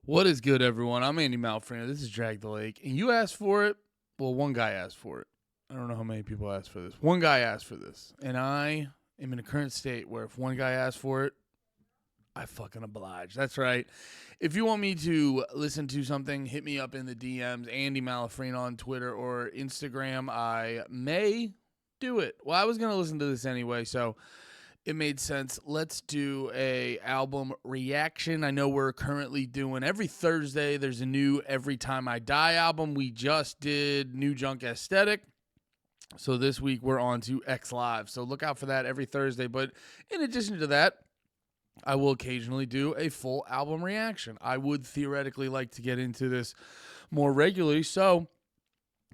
What is good, everyone? I'm Andy Malfrina. This is Drag the Lake. And you asked for it. Well, one guy asked for it. I don't know how many people asked for this. One guy asked for this. And I am in a current state where if one guy asked for it, I fucking oblige. That's right. If you want me to listen to something, hit me up in the DMs, Andy Malafrina on Twitter or Instagram. I may do it. Well, I was going to listen to this anyway, so it made sense. Let's do a album reaction. I know we're currently doing every Thursday. There's a new Every Time I Die album. We just did New Junk Aesthetic. So this week we're on to X Live. So look out for that every Thursday. But in addition to that, I will occasionally do a full album reaction. I would theoretically like to get into this more regularly. So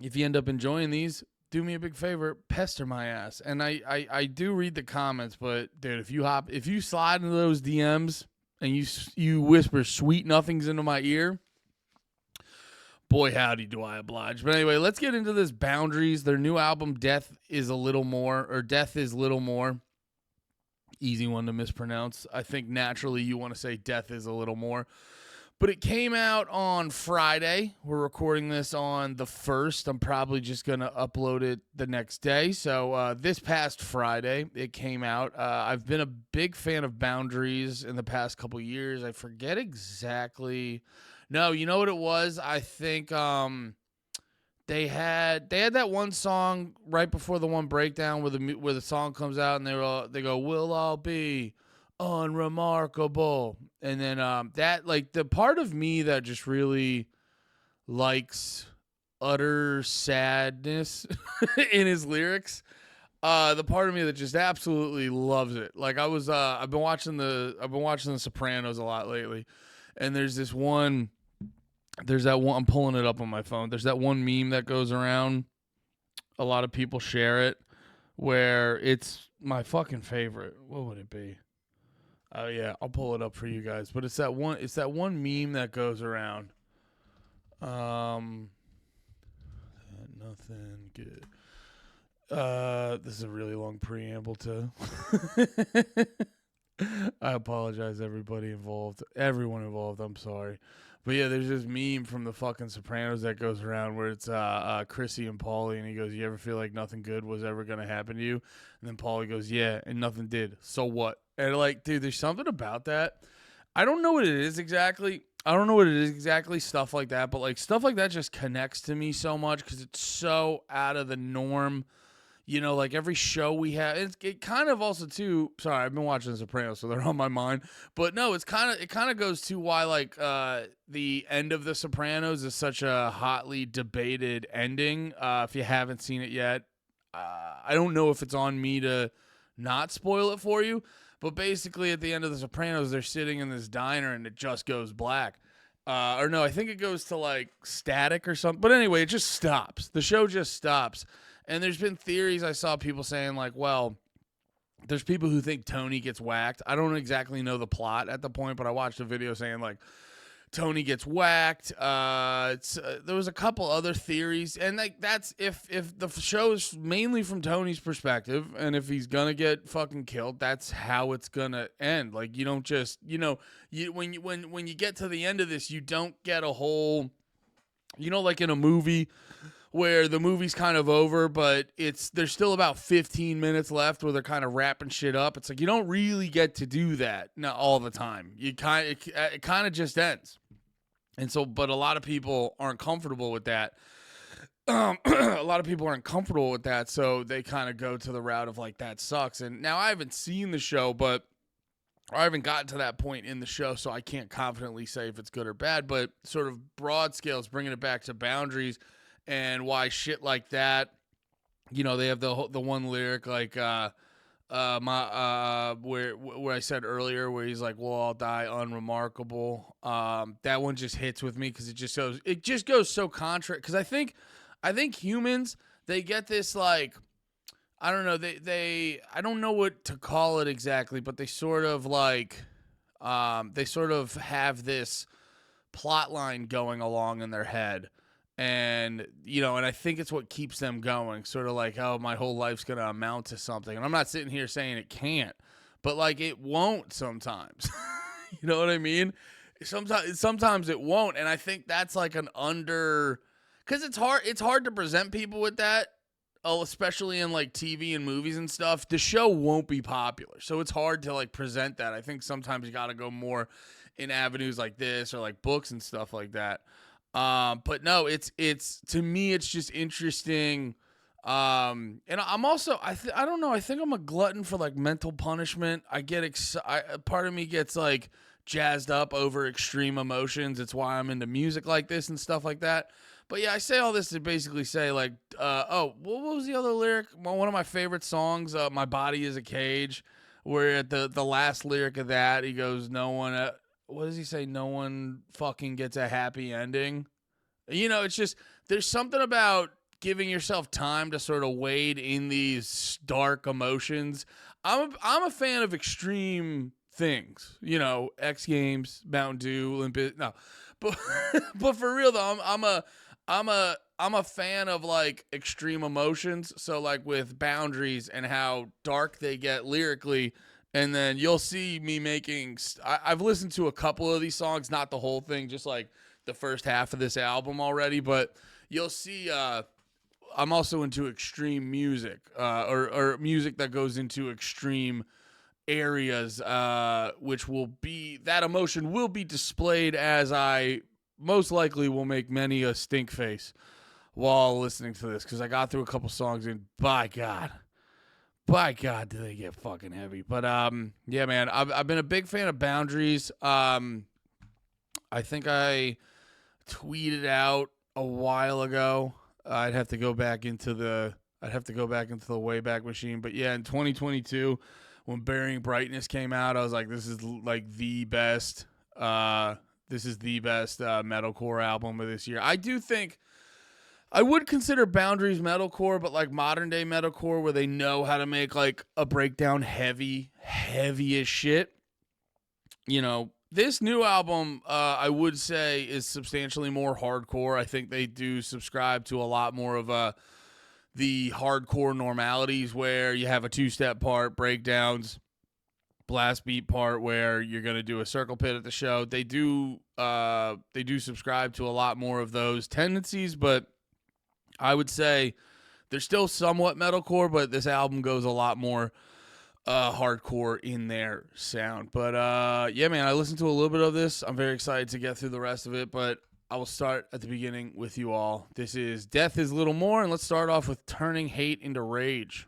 if you end up enjoying these, do me a big favor, pester my ass. And I do read the comments, but dude, if you slide into those DMs and you whisper sweet nothings into my ear, boy howdy do I oblige. But anyway, let's get into this Boundaries. Their new album, Death is Little More. Easy one to mispronounce. I think naturally you want to say Death is a Little More. But it came out on Friday. We're recording this on the 1st. I'm probably just going to upload it the next day. So this past Friday, it came out. I've been a big fan of Boundaries in the past couple years. I forget exactly. No, you know what it was? I think they had that one song right before the one breakdown where the song comes out and they go, "We'll all be unremarkable," and then that, like, the part of me that just really likes utter sadness in his lyrics, the part of me that just absolutely loves it. Like, I've been watching the Sopranos a lot lately, and there's that one, I'm pulling it up on my phone. There's that one meme that goes around. A lot of people share it, where it's my fucking favorite. What would it be? Oh yeah, I'll pull it up for you guys. But it's that one meme that goes around. Nothing good. This is a really long preamble to I apologize, everybody involved. Everyone involved, I'm sorry. But yeah, there's this meme from the fucking Sopranos that goes around where it's Chrissy and Paulie, and he goes, "You ever feel like nothing good was ever gonna happen to you?" And then Paulie goes, "Yeah, and nothing did. So what?" And like, dude, there's something about that. I don't know what it is exactly. Stuff like that, but like stuff like that just connects to me so much because it's so out of the norm. You know, like every show we have, it kind of also too. Sorry, I've been watching The Sopranos, so they're on my mind. But no, it kind of goes to why like the end of The Sopranos is such a hotly debated ending. If you haven't seen it yet, I don't know if it's on me to not spoil it for you. But basically, at the end of The Sopranos, they're sitting in this diner and it just goes black. Or no, I think it goes to like static or something. But anyway, it just stops. The show just stops. And there's been theories I saw people saying like, well, there's people who think Tony gets whacked. I don't exactly know the plot at the point, but I watched a video saying like Tony gets whacked. There was a couple other theories, and like that's if the show's mainly from Tony's perspective, and if he's gonna get fucking killed, that's how it's gonna end. Like, you don't just, when you get to the end of this, you don't get a whole, like in a movie where the movie's kind of over, but there's still about 15 minutes left where they're kind of wrapping shit up. It's like you don't really get to do that all the time. It kind of just ends. And so, but a lot of people aren't comfortable with that. A lot of people aren't comfortable with that, so they kind of go to the route of like, that sucks. And now I haven't seen the show, but I haven't gotten to that point in the show, so I can't confidently say if it's good or bad. But sort of broad scales, bringing it back to Boundaries and why shit like that, they have the one lyric like where I said earlier where he's like, "We'll all die unremarkable." That one just hits with me because it just goes so contrary. Because I think humans, they get this like, I don't know, I don't know what to call it exactly, but they sort of like have this plot line going along in their head. And, and I think it's what keeps them going, sort of like, oh, my whole life's going to amount to something. And I'm not sitting here saying it can't, but like it won't sometimes. You know what I mean? Sometimes it won't, and I think that's like an under, because it's hard to present people with that. Oh, especially in like TV and movies and stuff, the show won't be popular. So it's hard to like present that. I think sometimes you got to go more in avenues like this or like books and stuff like that. But no, it's to me, it's just interesting. And I'm also, I don't know. I think I'm a glutton for like mental punishment. I get part of me gets like jazzed up over extreme emotions. It's why I'm into music like this and stuff like that. But yeah, I say all this to basically say like, what was the other lyric? Well, one of my favorite songs, "My Body Is a Cage," where at the last lyric of that, he goes, "No one," what does he say? "No one fucking gets a happy ending." You know, it's just there's something about giving yourself time to sort of wade in these dark emotions. I'm a fan of extreme things. You know, X Games, Mountain Dew, Olympic. No, but but for real though, I'm a fan of like extreme emotions. So like with Boundaries and how dark they get lyrically, and then you'll see me making. I've listened to a couple of these songs, not the whole thing, just like the first half of this album already. But you'll see. I'm also into extreme music, or music that goes into extreme areas, which will be that emotion will be displayed as I most likely will make many a stink face while listening to this, because I got through a couple songs and by God, do they get fucking heavy. But yeah, man, I've been a big fan of Boundaries. I think I tweeted out a while ago. I'd have to go back into the Wayback Machine. But yeah, in 2022, when Bearing Brightness came out, I was like, this is like the best. This is the best metalcore album of this year. I do think I would consider Boundaries metalcore, but like modern day metalcore where they know how to make like a breakdown heavy as shit. You know, this new album, I would say, is substantially more hardcore. I think they do subscribe to a lot more of the hardcore normalities where you have a two-step part, breakdowns, blast beat part where you're going to do a circle pit at the show. They do subscribe to a lot more of those tendencies, but I would say they're still somewhat metalcore, but this album goes a lot more hardcore in their sound. But yeah, man, I listened to a little bit of this. I'm very excited to get through the rest of it, but I will start at the beginning with you all. This is Death is Little More, and let's start off with Turning Hate into Rage.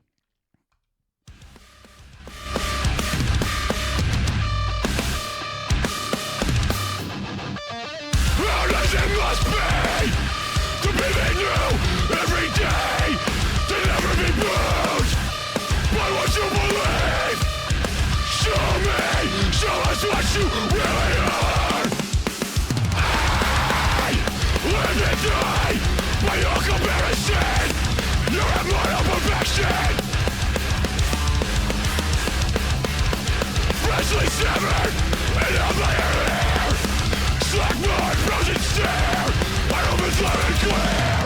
How does it must be to be new every day, to never be moved by what you believe? Show us what you really are. I live and die by your comparison. You're a moral perfection, freshly severed and out by your hair. Slack blood, frozen stare, my room is loud and clear.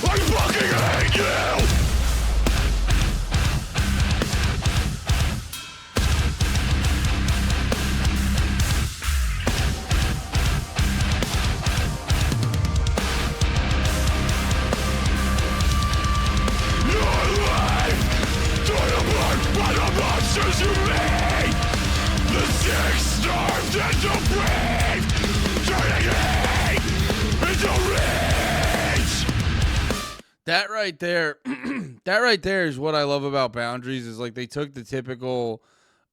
I fucking hate you. Your life, torn apart by the monsters you made. The sick, starved, and depraved, turning hate into rage. That right there is what I love about Boundaries, is like they took the typical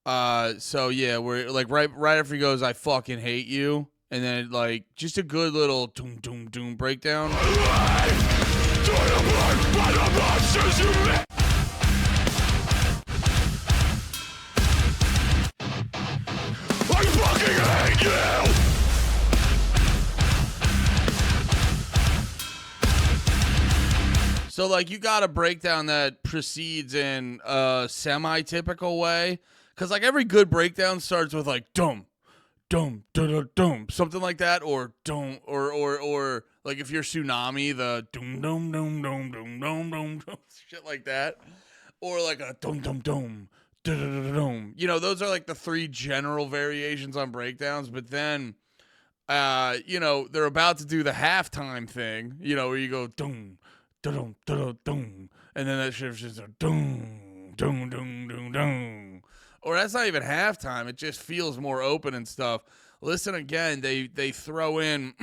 so yeah, where like right after he goes, I fucking hate you, and then like just a good little doom doom doom breakdown. Life, torn apart by the monsters you made. I fucking hate you. So like you got a breakdown that proceeds in a semi-typical way, because like every good breakdown starts with like dum dum dum dum, something like that, or dum, or like if you're Tsunami, the dum dum dum dum dum dum dum, shit like that, or like a dum dum dum dum. You know, those are like the three general variations on breakdowns. But then, you know, they're about to do the halftime thing, you know, where you go dum, dum, dum, dum, and then that shit's just a dum, dum, dum, dum, dum. Or that's not even halftime. It just feels more open and stuff. Listen again, they throw in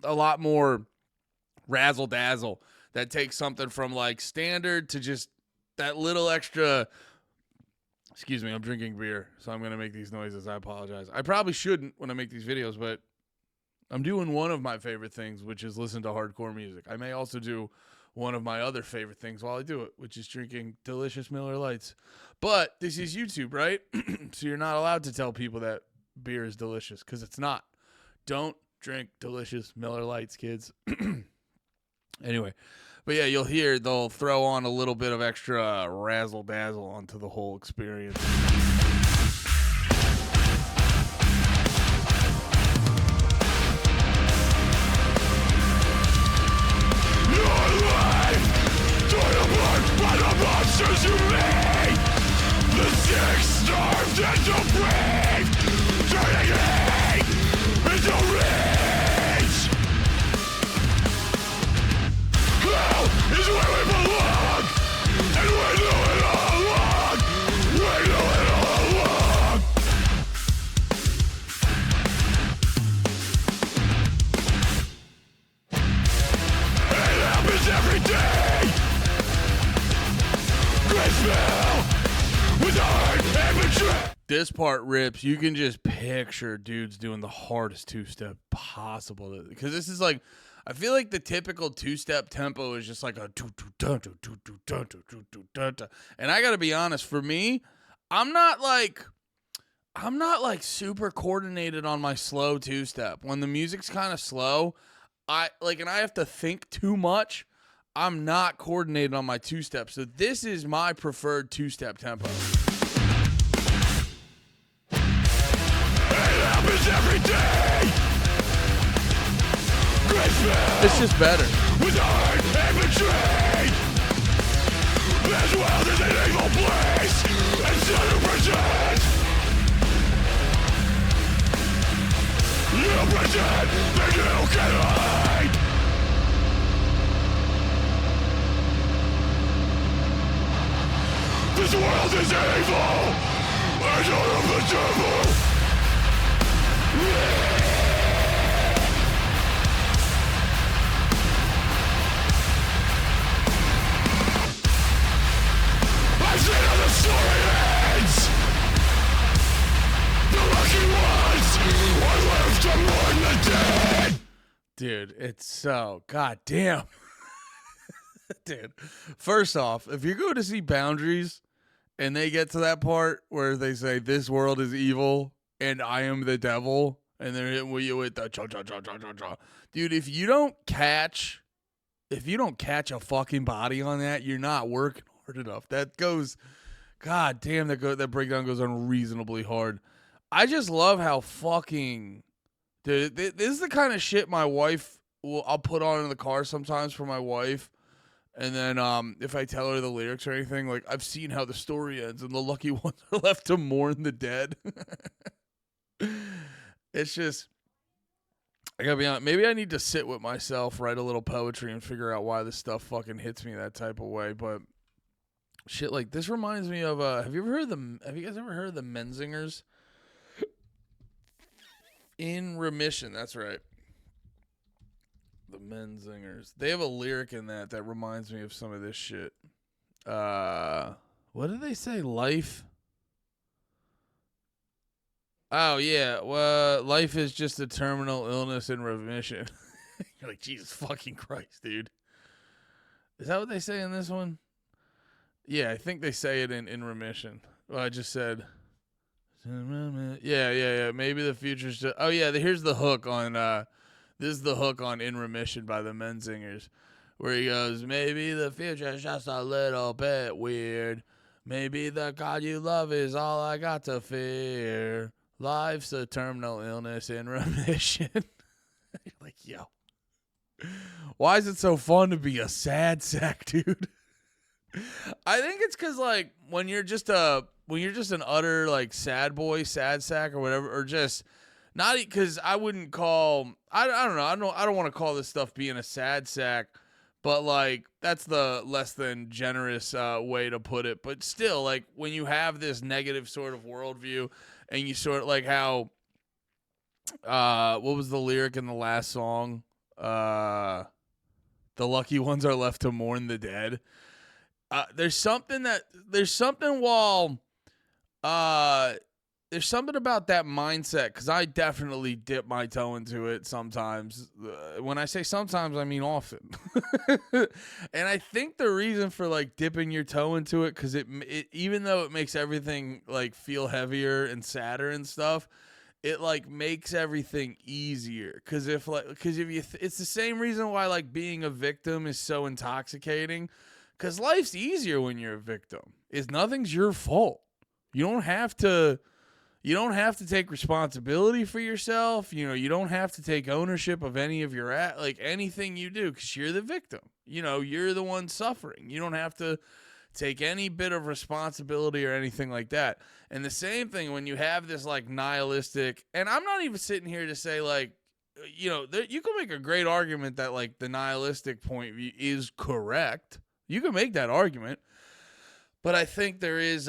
a lot more razzle dazzle that takes something from like standard to just that little extra. Excuse me, I'm drinking beer, so I'm going to make these noises. I apologize. I probably shouldn't when I make these videos, but I'm doing one of my favorite things, which is listen to hardcore music. I may also do one of my other favorite things while I do it, which is drinking delicious Miller Lights. But this is YouTube, right? So you're not allowed to tell people that beer is delicious, because it's not. Don't drink delicious Miller Lights, kids. Anyway, but yeah, you'll hear they'll throw on a little bit of extra razzle dazzle onto the whole experience. Your life torn apart by the monsters you made. The sick, starved, and the brave, turning hate into rage. Hell is where we belong, and we know it all along. We know it all along. It happens every day. Graceful with heart and betrayal. This part rips. You can just picture dudes doing the hardest two-step possible. Because this is like, I feel like the typical two-step tempo is just like a and I gotta be honest, for me, I'm not like super coordinated on my slow two-step. When the music's kind of slow, and I have to think too much, I'm not coordinated on my two-step. So this is my preferred two-step tempo. It happens every day. Graceful It's just better. with heart and betrayed. This world is an evil place, and so you pretend. You pretend that you can hide. This world is evil, and you're of the devil. I've seen how the story ends. The lucky ones are left to mourn the dead. Dude, it's so goddamn. Dude, first off, if you go to see Boundaries and they get to that part where they say this world is evil and I am the devil, and they're hitting you with the cha cha cha cha cha cha, dude, if you don't catch a fucking body on that, you're not working hard enough. That goes, god damn, that breakdown goes unreasonably hard. I just love how fucking, dude, this is the kind of shit my wife I'll put on in the car sometimes for my wife. And then if I tell her the lyrics or anything, like, I've seen how the story ends and the lucky ones are left to mourn the dead. It's just, I gotta be honest, maybe I need to sit with myself, write a little poetry, and figure out why this stuff fucking hits me that type of way. But shit like this reminds me of, have you guys ever heard of the Menzingers? In Remission, that's right. The Menzingers. They have a lyric in that reminds me of some of this shit. What did they say? Life? Oh, yeah. Well, life is just a terminal illness in remission. You're like, Jesus fucking Christ, dude. Is that what they say in this one? Yeah, I think they say it in Remission. Well, I just said... Yeah. Maybe the future's just... Oh, yeah, here's the hook on... This is the hook on In Remission by the Menzingers, where he goes, maybe the future's just a little bit weird. Maybe the God you love is all I got to fear. Life's a terminal illness in remission. You're like, yo. Why is it so fun to be a sad sack, dude? I think it's because, like, when you're just a when you're just an utter like sad boy, sad sack or whatever, or just not because I wouldn't call I don't know I don't want to call this stuff being a sad sack, but like that's the less than generous way to put it. But still, like when you have this negative sort of worldview, and you sort of like how what was the lyric in the last song? The lucky ones are left to mourn the dead. There's something about that mindset, because I definitely dip my toe into it sometimes. When I say sometimes, I mean often. And I think the reason for like dipping your toe into it, because it even though it makes everything like feel heavier and sadder and stuff, it like makes everything easier. Because if you, it's the same reason why like being a victim is so intoxicating. Because life's easier when you're a victim. Nothing's your fault. You don't have to take responsibility for yourself. You know, you don't have to take ownership of any of your anything you do, because you're the victim. You know, you're the one suffering. You don't have to take any bit of responsibility or anything like that. And the same thing when you have this like nihilistic, and I'm not even sitting here to say like, you know, you can make a great argument that like the nihilistic point of view is correct. You can make that argument, but I think there's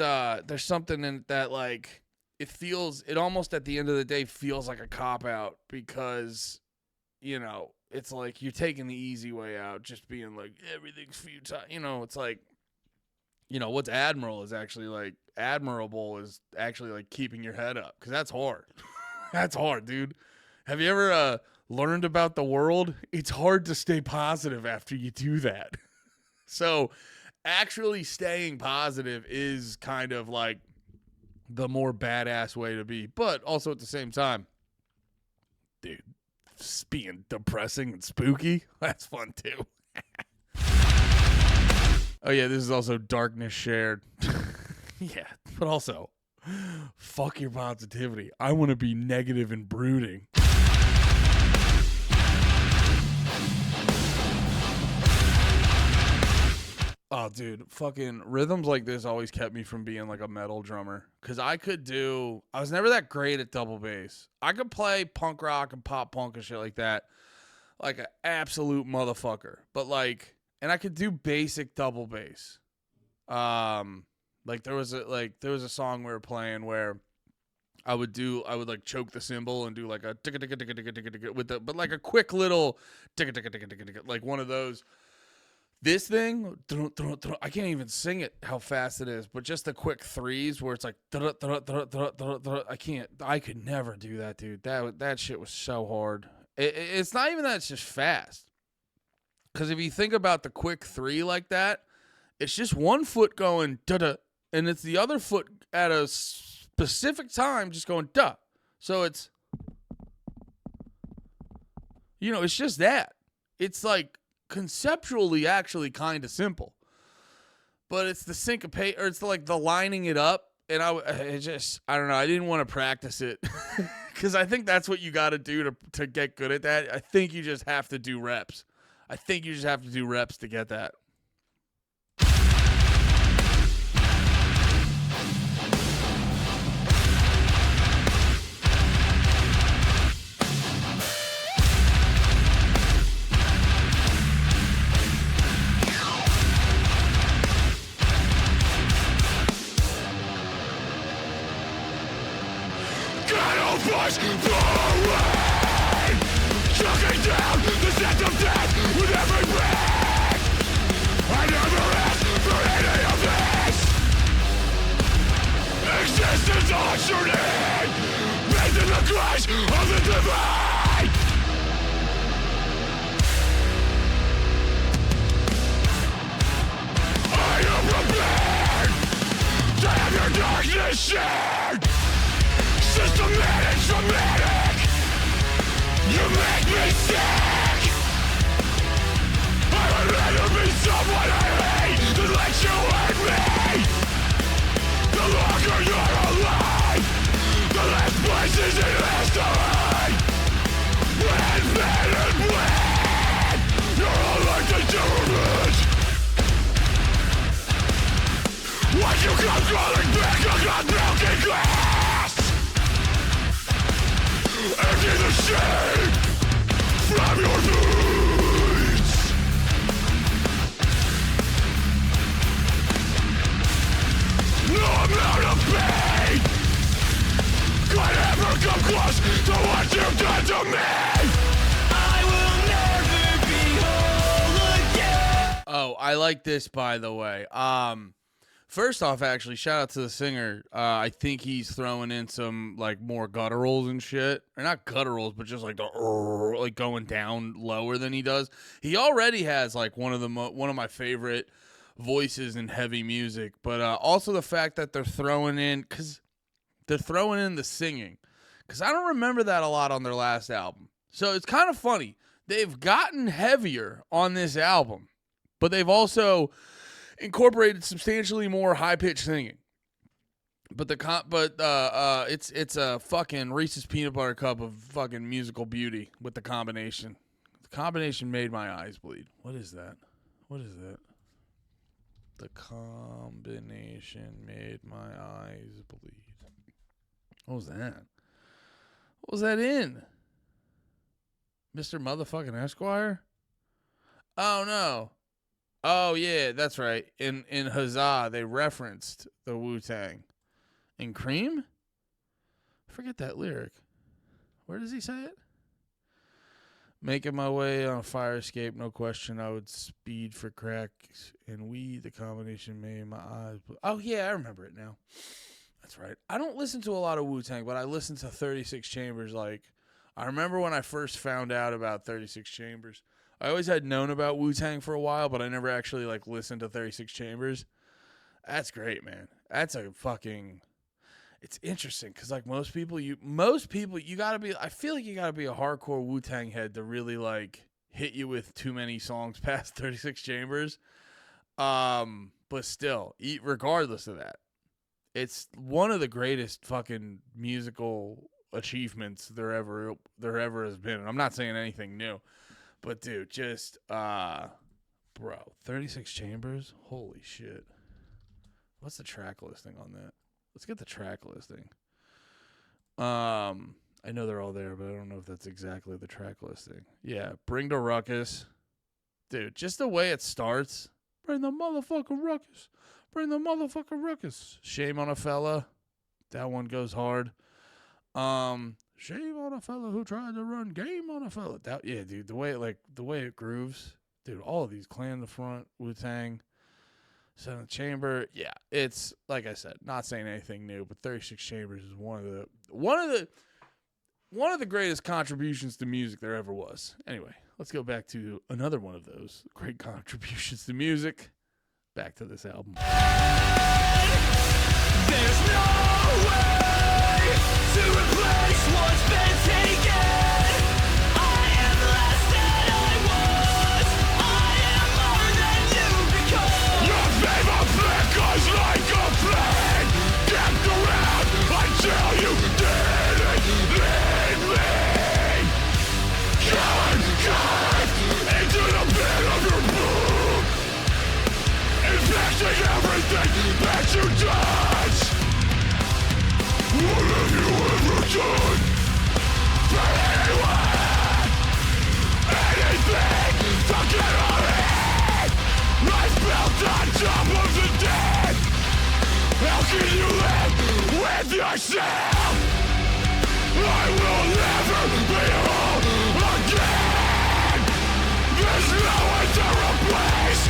something in that, like, it almost at the end of the day feels like a cop-out, because, you know, it's like you're taking the easy way out, just being like, everything's futile. You know, it's like, you know, what's admirable is actually like keeping your head up, because that's hard. That's hard, dude. Have you ever learned about the world? It's hard to stay positive after you do that. So actually staying positive is kind of like the more badass way to be. But also at the same time, dude, being depressing and spooky, that's fun too. Oh yeah, this is also darkness shared. Yeah, but also, fuck your positivity. I want to be negative and brooding. Oh, dude, fucking rhythms like this always kept me from being like a metal drummer. Because I was never that great at double bass. I could play punk rock and pop punk and shit like that, like an absolute motherfucker. But like, and I could do basic double bass. Like there was a song we were playing where I would like choke the cymbal and do like a with the, but like a quick little like one of those. This thing, I can't even sing it how fast it is, but just the quick threes where it's like, I could never do that, dude. That shit was so hard. It's not even that it's just fast. Because if you think about the quick three like that, it's just one foot going da-da, and it's the other foot at a specific time just going da. So it's, you know, it's just that. It's like, conceptually actually kind of simple, but it's the syncopate, or it's like the lining it up, and I don't know, I didn't want to practice it because I think that's what you got to do to get good at that. I think you just have to do reps. I think you just have to do reps to get that. Push forward, choking down the sense of death with every breath. I never asked for any of this. Existence ushered in, bathed in the grace of the divine. I am prepared to have your darkness shared. Systematic, dramatic. You make me sick. I would rather be someone I hate than let you hurt me. The longer you're alive, the less places in history. When men and when you're elected to revenge. What you come crawling back across broken glass. Empty the shame from your veins. No amount of pain could ever come close to what you've done to me. I will never be whole again. Oh, I like this, by the way. First off, actually, shout out to the singer. I think he's throwing in some like more gutturals and shit, or not gutturals, but just like the like going down lower than he does. He already has like one of my favorite voices in heavy music, but also the fact that they're throwing in the singing, because I don't remember that a lot on their last album. So it's kind of funny. They've gotten heavier on this album, but they've also incorporated substantially more high-pitched singing. But it's a fucking Reese's peanut butter cup of fucking musical beauty with the combination. The combination made my eyes bleed. What is that? What is that? The combination made my eyes bleed. What was that? What was that in? Mr. Motherfucking Esquire? Oh, no. Oh, yeah, that's right. In Huzzah, they referenced the Wu-Tang. In Cream? Forget that lyric. Where does he say it? Making my way on a fire escape, no question. I would speed for crack and weed. The combination made my eyes blue. Oh, yeah, I remember it now. That's right. I don't listen to a lot of Wu-Tang, but I listen to 36 Chambers. Like, I remember when I first found out about 36 Chambers. I always had known about Wu-Tang for a while, but I never actually like listened to 36 Chambers. That's great, man. That's a fucking. It's interesting because like most people, you gotta be. I feel like you gotta be a hardcore Wu-Tang head to really like hit you with too many songs past 36 Chambers. But still, regardless of that, it's one of the greatest fucking musical achievements there ever has been. And I'm not saying anything new. But, dude, just, bro, 36 Chambers? Holy shit. What's the track listing on that? Let's get the track listing. I know they're all there, but I don't know if that's exactly the track listing. Yeah, Bring the Ruckus. Dude, just the way it starts. Bring the motherfucking ruckus. Bring the motherfucking ruckus. Shame on a Fella. That one goes hard. Shame on a fella who tried to run game on a fella. Yeah, dude, the way it grooves, dude. All of these, Clan the Front, Wu-Tang, Seventh Chamber. Yeah, it's like I said, not saying anything new, but 36 Chambers is one of the greatest contributions to music there ever was. Anyway, let's go back to another one of those great contributions to music. Back to this album. There's no way to replace what's been taken. I am less than I was. I am more than you become. Your favor flickers like a flame, kept around until you didn't leave me. Coward, into the pit of your boot, infecting everything that you touch. What have you ever done for anyone? Anything to get on it? Life built on top of the dead. How can you live with yourself? I will never be whole again. There's no one to replace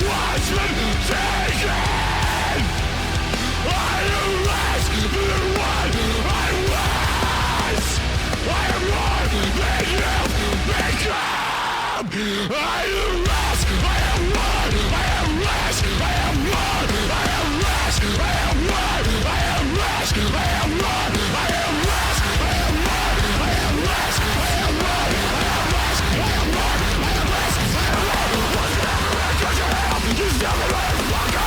what's been taken. I am less than what I was. I am more than you've become. I am less. I am more. I am less. I am more. I am less. I am more. I am less. I am more. I am less. I am more. I am less. I am more. I am less. I am more. I am less. I am more. What's better than your help? You still be like a fucker.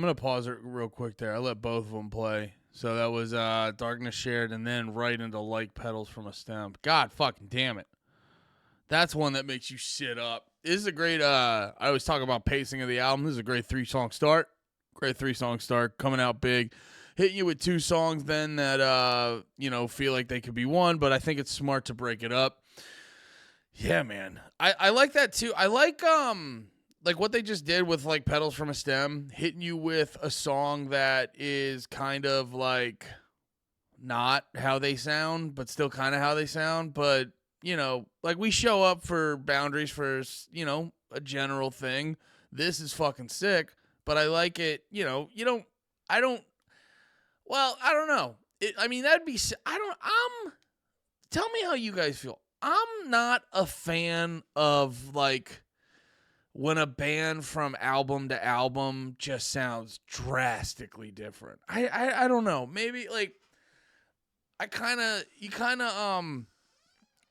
gonna pause it real quick there. I let both of them play. So that was Darkness Shared and then right into Like Petals from a Stem. God fucking damn it. That's one that makes you sit up. This is a great, I always talk about pacing of the album. This is a great 3-song start. Great 3-song start. Coming out big. Hitting you with 2 songs then that, feel like they could be one, but I think it's smart to break it up. Yeah, man. I like that too. I like what they just did with like Petals from a Stem, hitting you with a song that is kind of like not how they sound, but still kind of how they sound. But, like we show up for Boundaries for, a general thing. This is fucking sick, but I like it. I don't know. That'd be, tell me how you guys feel. I'm not a fan of like when a band from album to album just sounds drastically different. I don't know. Maybe like you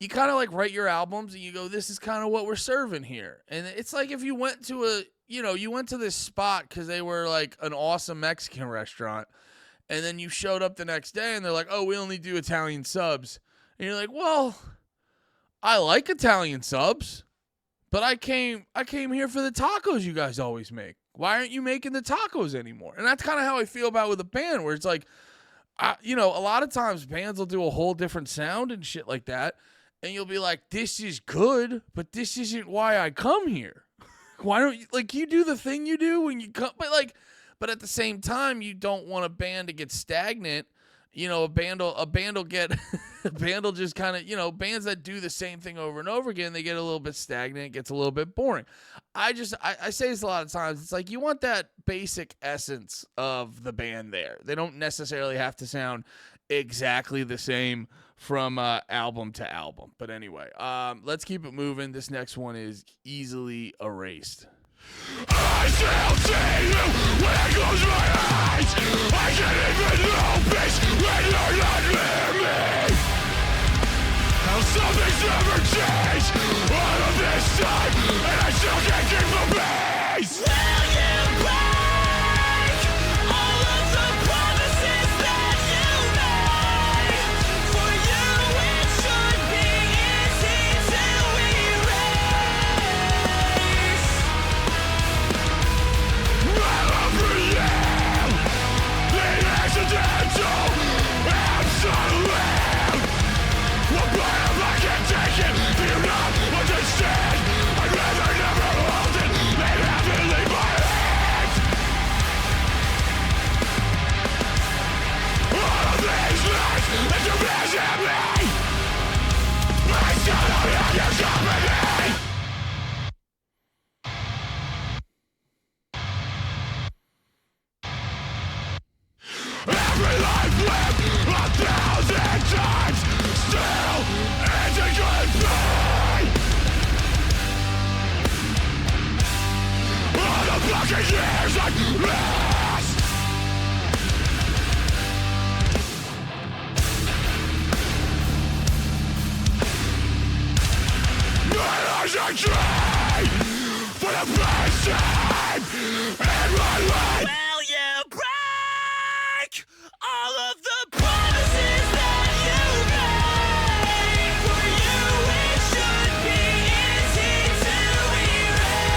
kind of like write your albums and you go, this is kind of what we're serving here. And it's like if you went to you went to this spot because they were like an awesome Mexican restaurant, and then you showed up the next day and they're like, oh, we only do Italian subs. And you're like, well, I like Italian subs, but I came here for the tacos you guys always make. Why aren't you making the tacos anymore? And that's kind of how I feel about with a band, where it's like, a lot of times bands will do a whole different sound and shit like that, and you'll be like, this is good, but this isn't why I come here. Why don't you, like, you do the thing you do when you come, but at the same time, you don't want a band to get stagnant. A band will get, a band will just kind of, bands that do the same thing over and over again, they get a little bit stagnant, it gets a little bit boring. I say this a lot of times. It's like you want that basic essence of the band there. They don't necessarily have to sound exactly the same from album to album. But anyway, let's keep it moving. This next one is Easily Erased. I still see you when I close my eyes. I can't even notice when you're not near me. How some things never change. All of this time, and I still can't keep the peace. Will you break all of the promises that you made? For you it should be easy to erase. Accidental, absolute. What part of I can't take it? Do you not understand? I'd rather never hold it than have it leave my hands. All of these lies that you visit me, I still don't have your company. Every life lived 1,000 times still isn't goodbye. All the fucking years I've lost. My eyes are dry for the first time in my life. Will you break all of the promises that you made? For you it should be easy to erase.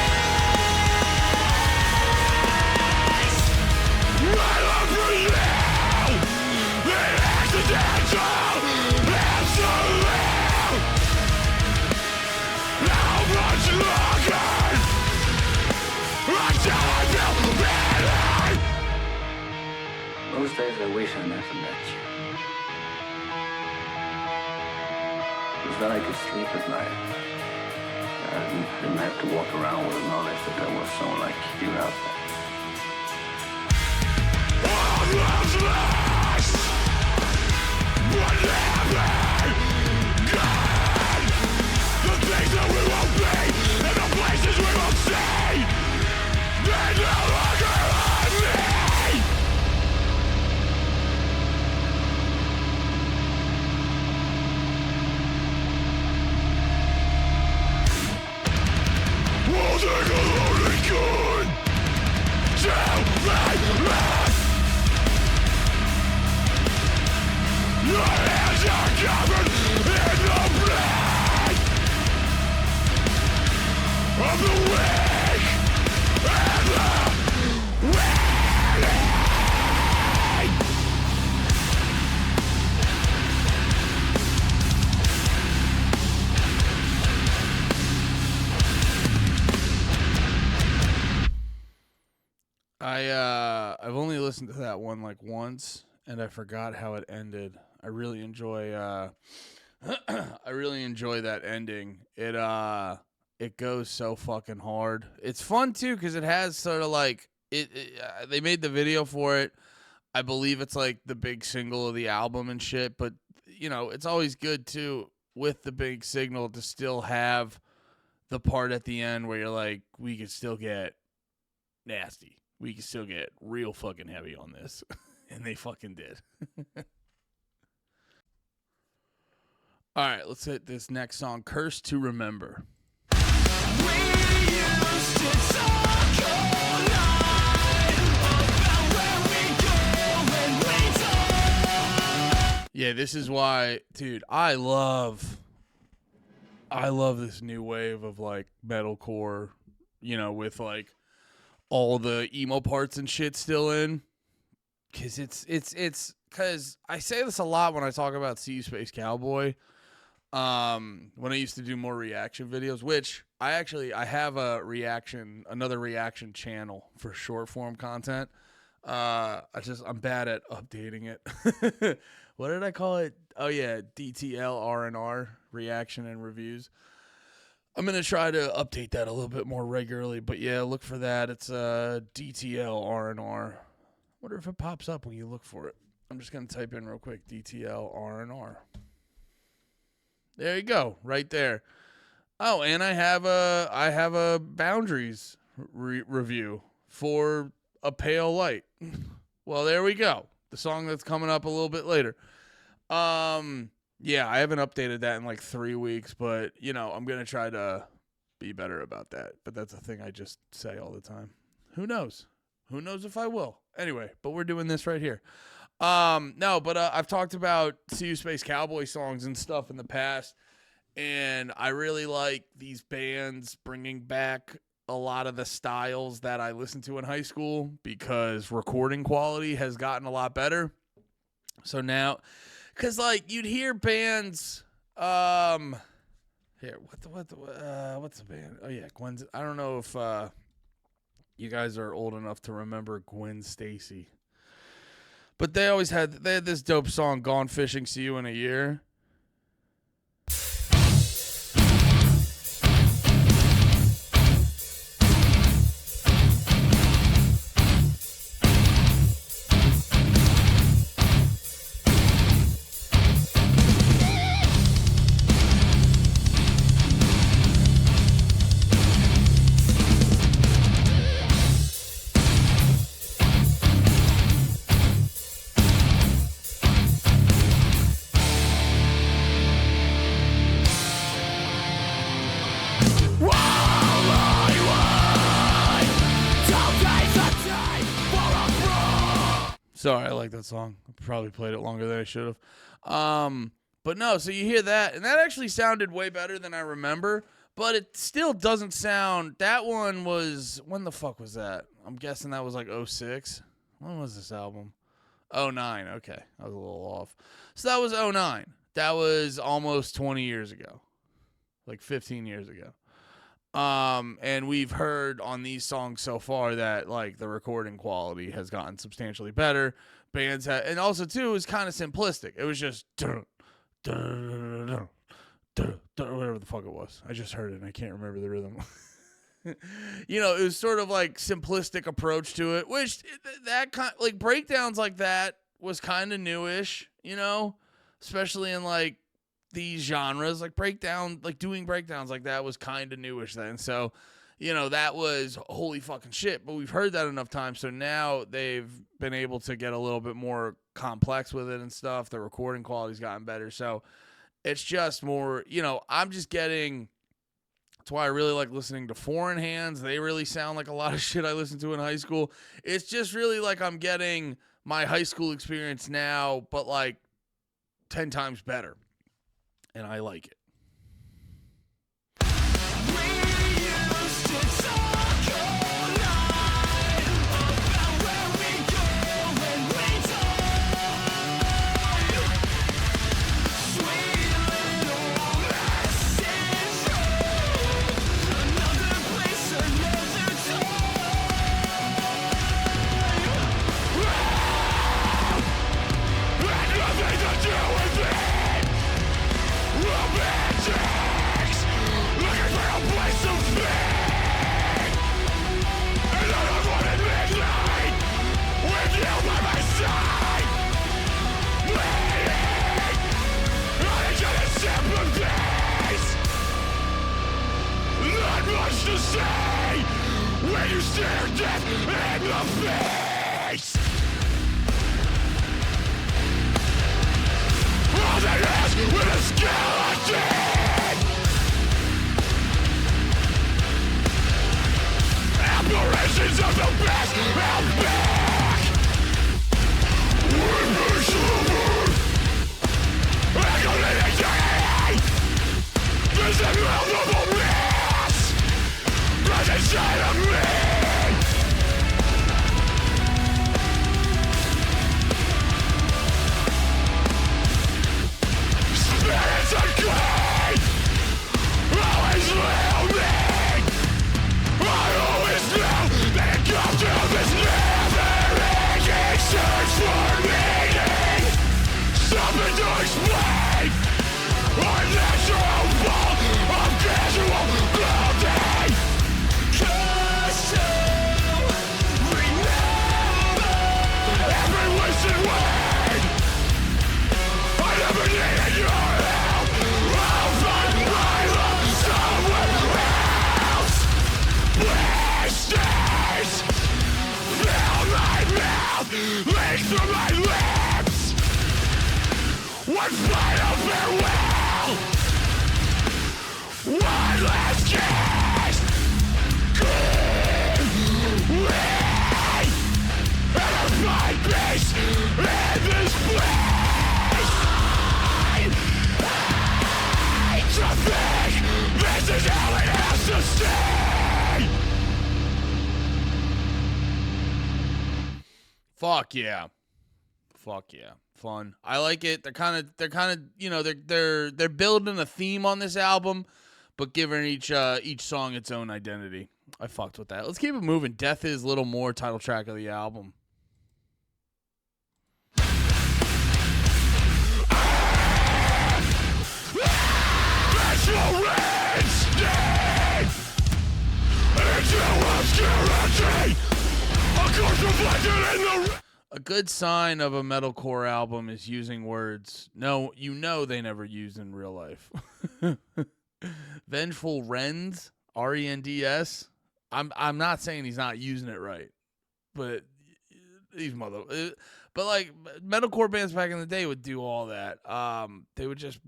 My love for you, the accidental, absolute. How much longer until I feel better? Most days I wish I never met you. Because then I could sleep at night. I didn't have to walk around with the knowledge that there was someone like you out there. All love's lost. What happened? God, the things that we won't be and the places we won't see, they no longer on me. We'll take a loaded gun, Your hands are covered in the blood of the weak and the weary. I've only listened to that one like once, and I forgot how it ended. I really enjoy I really enjoy that ending. It goes so fucking hard. It's fun too because it has sort of like they made the video for it. I believe it's like the big single of the album and shit, but you know, it's always good too with the big signal to still have the part at the end where you're like, we could still get nasty. We could still get real fucking heavy on this. And they fucking did. All right, let's hit this next song, Curse to Remember. We used to talk all night about where we go when we talk. Yeah, this is why, dude, I love this new wave of like metalcore, you know, with like all the emo parts and shit still in. Cause it's cause I say this a lot when I talk about See You Space Cowboy. When I used to do more reaction videos, which I have another reaction channel for short form content. I'm bad at updating it. What did I call it? Oh yeah, DTL R&R, reaction and reviews. I'm going to try to update that a little bit more regularly, but yeah, look for that. It's DTL R&R. Wonder if it pops up when you look for it. I'm just going to type in real quick, DTL R&R. There you go, right there. Oh, and I have a Boundaries review for A Pale Light. Well, there we go. The song that's coming up a little bit later. Yeah, I haven't updated that in like 3 weeks, but, you know, I'm going to try to be better about that. But that's a thing I just say all the time. Who knows? Who knows if I will? Anyway, but we're doing this right here. I've talked about See You Space Cowboy songs and stuff in the past, and I really like these bands bringing back a lot of the styles that I listened to in high school because recording quality has gotten a lot better. So now... Cause like you'd hear bands, here what's the band? Oh yeah, Gwen's. I don't know if you guys are old enough to remember Gwen Stacy, but they had this dope song, "Gone Fishing, See You in a Year." Sorry, I like that song. I probably played it longer than I should have. But no, so you hear that, and that actually sounded way better than I remember, but it still doesn't sound... That one was... When the fuck was that? I'm guessing that was like 06. When was this album? 09, okay. I was a little off. So that was 09. That was almost 20 years ago. Like 15 years ago. And we've heard on these songs so far that like the recording quality has gotten substantially better. Bands have, and also too, it was kind of simplistic. It was just whatever the fuck it was. I just heard it and I can't remember the rhythm. You know, it was sort of like simplistic approach to it, which that kind like breakdowns like that was kind of newish, you know, especially in like these genres. Like breakdown, like doing breakdowns like that was kind of newish then. So, you know, that was holy fucking shit. But we've heard that enough times, so now they've been able to get a little bit more complex with it and stuff. The recording quality's gotten better, so it's just more, you know, I'm just getting That's why I really like listening to Foreign Hands. They really sound like a lot of shit I listened to in high school. It's just really like I'm getting my high school experience now, but like 10 times better. And I like it. To say when you stare death in the face. All that is with a skeleton. Aberrations of the past out back. When they slumber, echoing eternity. This is immovable mass. Inside of me. Spirits unclean, always looming. I always knew that it comes to this never-ending search for meaning. Something to explain. Unnatural fault of casual building. Leak through my lips. One final farewell. One last kiss. Give me and find peace in this place. I to think this is how it has to stay. Fuck yeah. Fuck yeah. Fun. I like it. They're kind of, you know, they're building a theme on this album, but giving each song its own identity. I fucked with that. Let's keep it moving. Death Is Little More, title track of the album. A good sign of a metalcore album is using words they never use in real life. Vengeful Rends, R-E-N-D-S. I'm not saying he's not using it right, but but like metalcore bands back in the day would do all that. They would just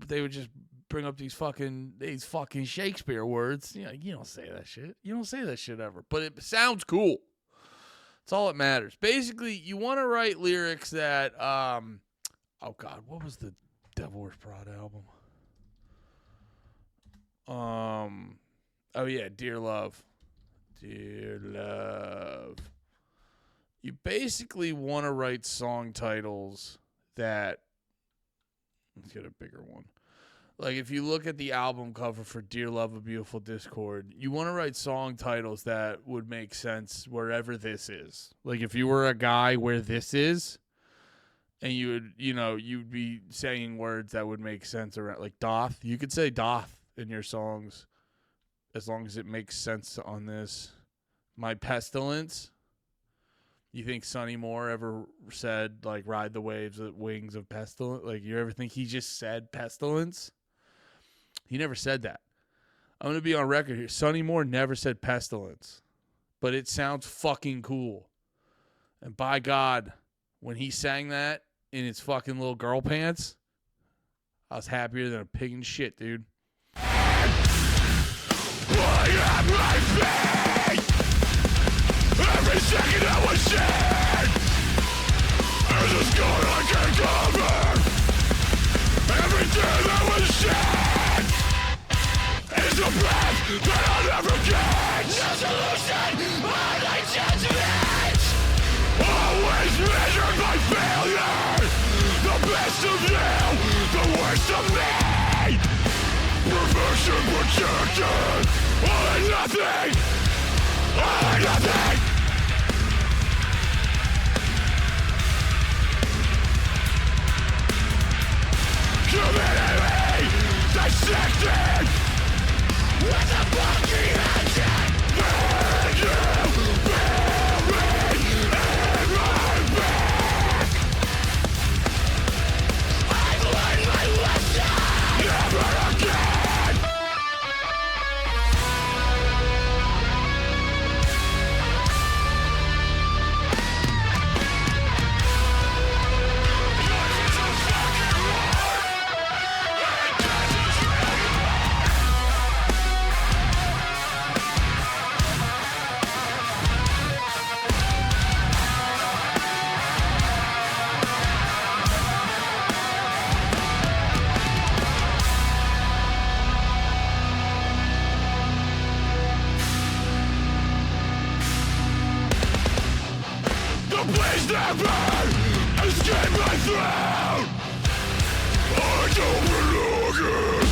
bring up these fucking Shakespeare words. You don't say that shit. You don't say that shit ever. But it sounds cool. That's all that matters. Basically, you want to write lyrics that oh God, what was the Devil Wears Prada album? Oh yeah, Dear Love. Dear Love. You basically want to write song titles that, let's get a bigger one. Like if you look at the album cover for Dear Love, A Beautiful Discord, you want to write song titles that would make sense wherever this is. Like if you were a guy where this is, and you would, you'd be saying words that would make sense around, like doth. You could say doth in your songs as long as it makes sense on this. My Pestilence. You think Sonny Moore ever said, like, ride the waves with wings of pestilence? Like, you ever think he just said pestilence? He never said that. I'm going to be on record here. Sonny Moore never said pestilence. But it sounds fucking cool. And by God, when he sang that in his fucking little girl pants, I was happier than a pig in shit, dude. Pulling at my feet. Every second I was shed is a scar I can't cover. Every tear that was shed is a path that I'll never get. No solution, only judgment. Always measured by failure. The best of you, the worst of me. Perfection projected. All or nothing. All or nothing. Humanity dissected with a bulky engine. And you bury in my back. I've learned my lesson. Never again. Please never escape my throne. I don't belong here.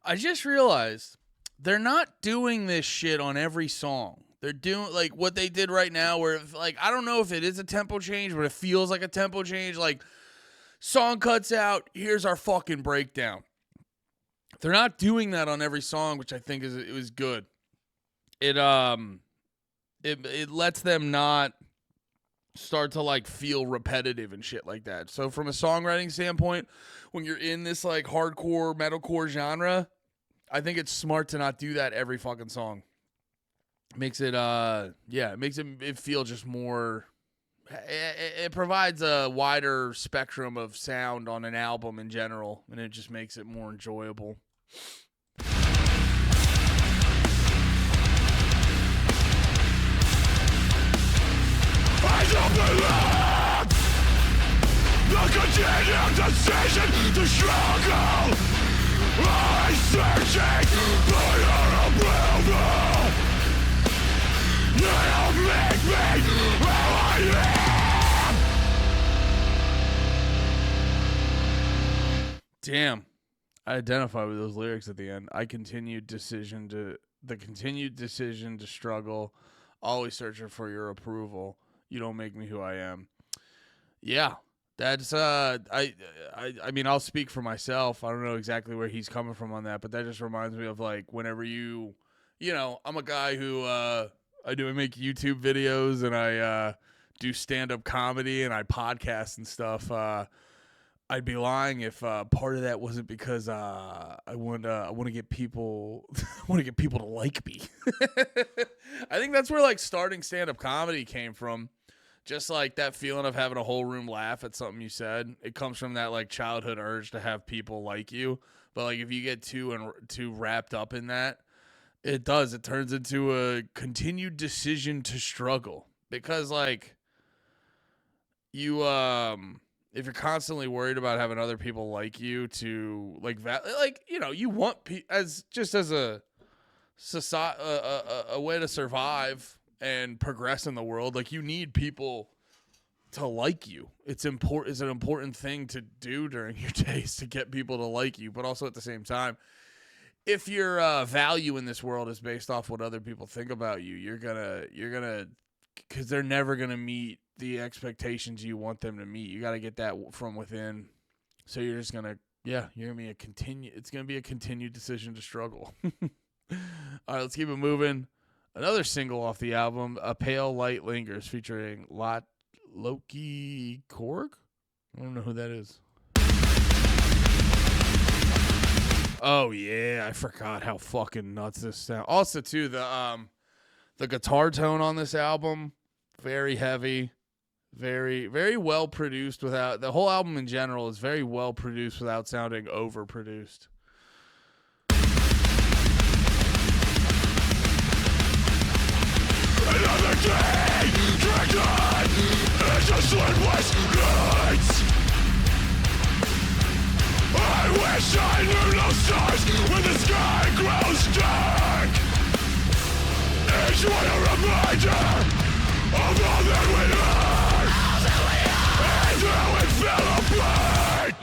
I just realized they're not doing this shit on every song. They're doing like what they did right now where like I don't know if it is a tempo change, but it feels like a tempo change. Like song cuts out, here's our fucking breakdown. They're not doing that on every song, which I think it was good. It lets them not start to like feel repetitive and shit like that. So from a songwriting standpoint, when you're in this like hardcore metalcore genre, I think it's smart to not do that every fucking song. Makes it it makes it feel just more. It provides a wider spectrum of sound on an album in general, and it just makes it more enjoyable. I don't belong. The continued decision to struggle. I'm searching for your approval. You'll make me who I am. Damn, I identify with those lyrics at the end. The continued decision to struggle, always searching for your approval. You don't make me who I am. Yeah, that's I mean, I'll speak for myself. I don't know exactly where he's coming from on that, but that just reminds me of like whenever you know, I'm a guy who I make YouTube videos and I do stand-up comedy and I podcast and stuff. I'd be lying if part of that wasn't because I want to get people to like me. I think that's where like starting stand-up comedy came from. Just like that feeling of having a whole room laugh at something you said. It comes from that like childhood urge to have people like you. But like if you get too wrapped up in that, it turns into a continued decision to struggle. Because like you if you're constantly worried about having other people like you to like you know, you want as a society, a way to survive and progress in the world, like you need people to like you. It's an important thing to do during your days to get people to like you, but also at the same time, if your value in this world is based off what other people think about you, you're gonna because they're never gonna meet the expectations you want them to meet. You got to get that from within. So you're just gonna it's gonna be a continued decision to struggle. All right, let's keep it moving. Another single off the album, A Pale Light Lingers, featuring Loki Korg? I don't know who that is. Oh, yeah, I forgot how fucking nuts this sounds. Also, too, the guitar tone on this album, very heavy, Very, very well produced without the whole album in general is very well produced without sounding overproduced. Another day dragged on into sleepless nights. I wish I knew no stars when the sky grows dark. Each one a reminder of all that we are, and how it fell apart.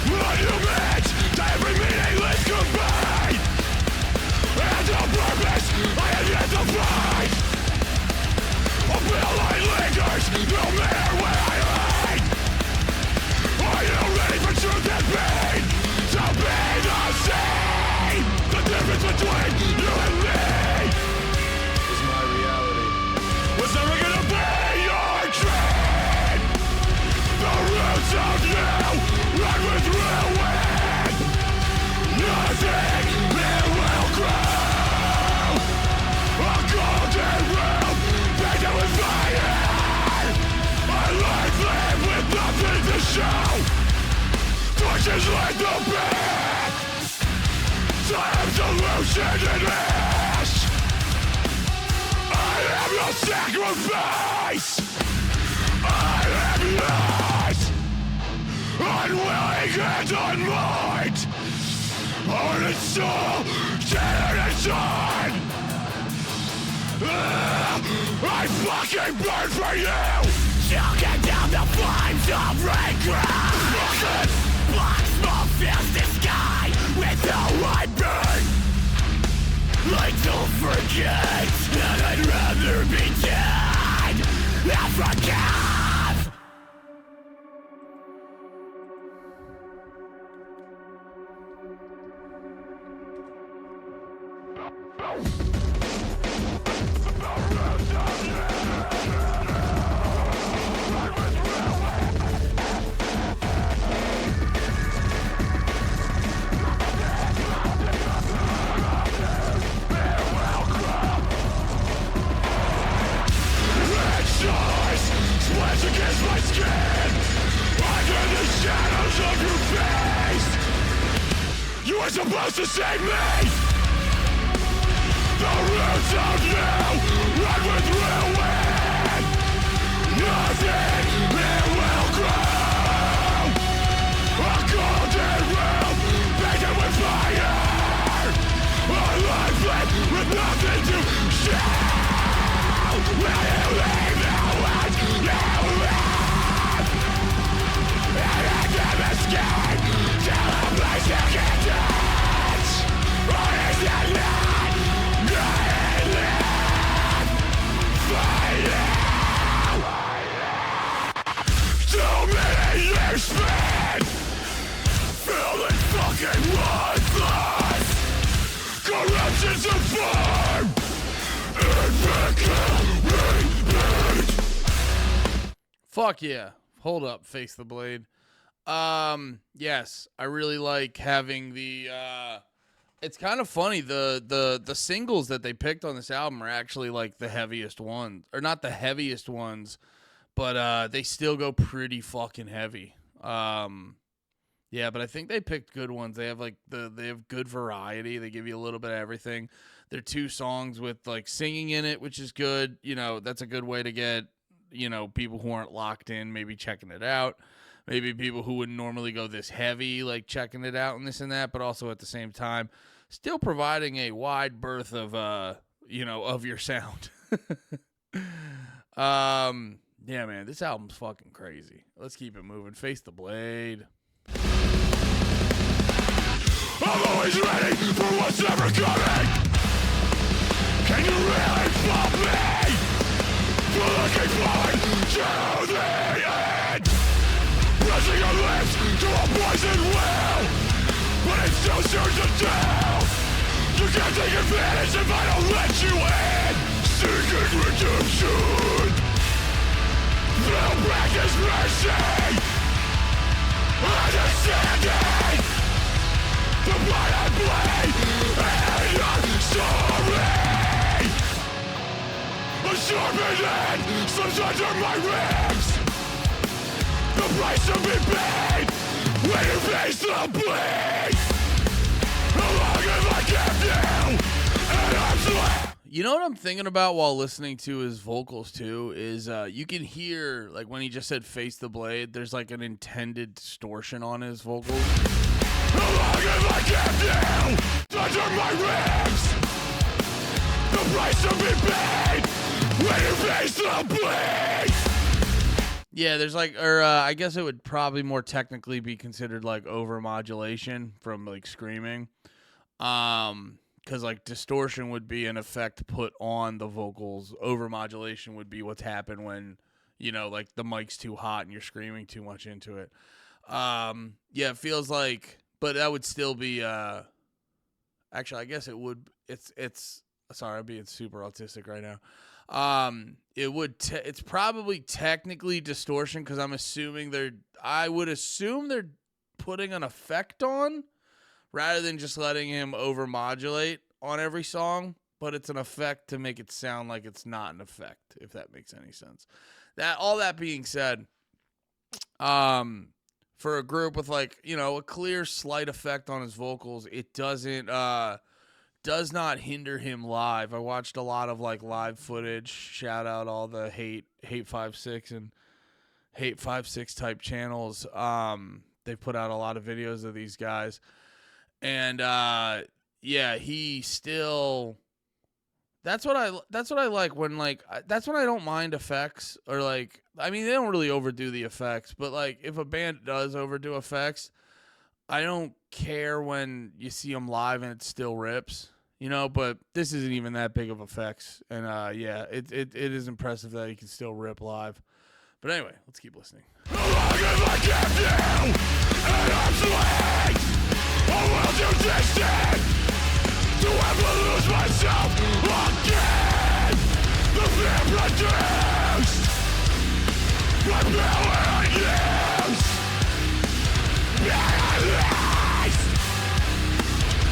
Monuments to every meaningless goodbye, and a purpose I have yet to find. A pale light lingers no matter where I hide. Are you ready for truth and pain? To be the same. The difference between you and me is my reality. Was never gonna be your dream. The roots of you run with ruin. Nothing here will grow. A golden room painted with fire. A life lived with nothing to show. Torches light the path to absolution and ash. I am your sacrifice. I am yours. Unwilling and unmind. Heart and soul, shattered and torn. I fucking burn for you. Choking down the flames of regret. Black smoke fills the sky with how I burn. I don't forget that I'd rather be dead than forgive. Against my skin, under the shadows of your face. You were supposed to save me. The roots of you run with ruin. Nothing here will grow. A golden room painted with fire. A life lived with nothing to show. Will you leave the world? You live and never escape to a place you can't touch. Or is it not good enough for you? Too many years spent feeling fucking worthless. Corruption's a farm. Fuck yeah. Hold up, Face the Blade. Yes, I really like having the it's kind of funny, the singles that they picked on this album are actually like the heaviest ones. Or not the heaviest ones, but they still go pretty fucking heavy. Yeah, but I think they picked good ones. They have like they have good variety. They give you a little bit of everything. They're 2 songs with like singing in it, which is good. You know, that's a good way to get, you know, people who aren't locked in maybe checking it out. Maybe people who wouldn't normally go this heavy, like checking it out and this and that, but also at the same time, still providing a wide berth of, you know, of your sound. Yeah, man, this album's fucking crazy. Let's keep it moving. Face the Blade. I'm always ready for what's ever coming. Can you really stop me? Looking forward to the end. Pressing your lips to a poison well, but it's too soon to tell. You can't take advantage if I don't let you in. Seeking redemption, they'll practice mercy. Understanding the blood I bleed and your story. A sharpened end slips under my ribs. The price to be paid when you face the bleed. How long have I kept you? And I'm slain. You know what I'm thinking about while listening to his vocals too is you can hear, like, when he just said face the blade, there's like an intended distortion on his vocals. How long have I kept you under my ribs? The price to be paid when you face the bleed. Yeah, there's like, or I guess it would probably more technically be considered like overmodulation from like screaming. Because like distortion would be an effect put on the vocals. Overmodulation would be what's happened when, you know, like the mic's too hot and you're screaming too much into it. Yeah, it feels like, but that would still be, actually, I guess it would, it's, sorry, I'm being super autistic right now. It would, it's probably technically distortion because I would assume they're putting an effect on rather than just letting him overmodulate on every song, but it's an effect to make it sound like it's not an effect, if that makes any sense. All that being said, for a group with like, you know, a clear slight effect on his vocals, it does not hinder him live. I watched a lot of like live footage. Shout out all the hate 56 and hate 56 type channels. They've put out a lot of videos of these guys. And yeah, he still. That's what I like when like that's when I don't mind effects or like I mean they don't really overdo the effects, but like if a band does overdo effects, I don't care when you see them live and it still rips, you know. But this isn't even that big of effects, and yeah, it is impressive that he can still rip live. But anyway, let's keep listening. How long have I kept you? And I'm slain. Or will you taste it? To ever lose myself again. The fear produced by power and use. Paralyzed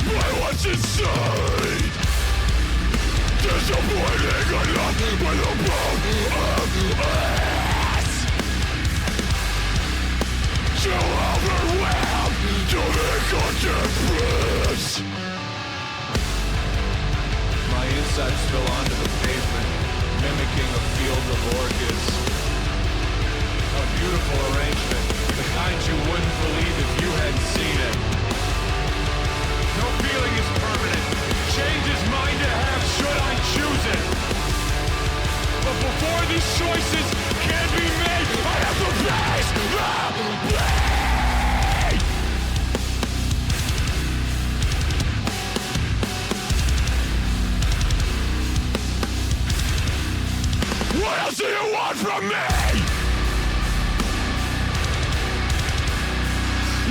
by what's inside. Disappointing enough with a bone of ass. So overwhelmed to make a difference. My insides spill onto the pavement, mimicking a field of orchids. A beautiful arrangement, the kind you wouldn't believe if you hadn't seen it. No feeling is permanent. Change is mine to have should I choose it. But before these choices can be made, I have to face the blade. What else do you want from me?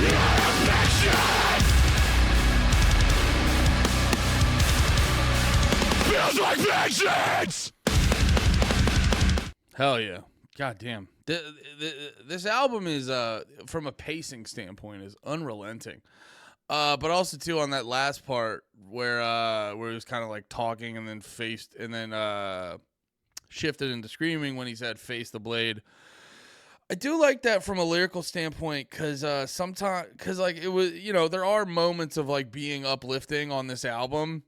Your affection feels like vengeance. Hell yeah. God damn. This album is, from a pacing standpoint, is unrelenting. But also, too, on that last part where he was kind of like talking and then shifted into screaming when he said face the blade. I do like that from a lyrical standpoint because sometimes, because like it was, you know, there are moments of like being uplifting on this album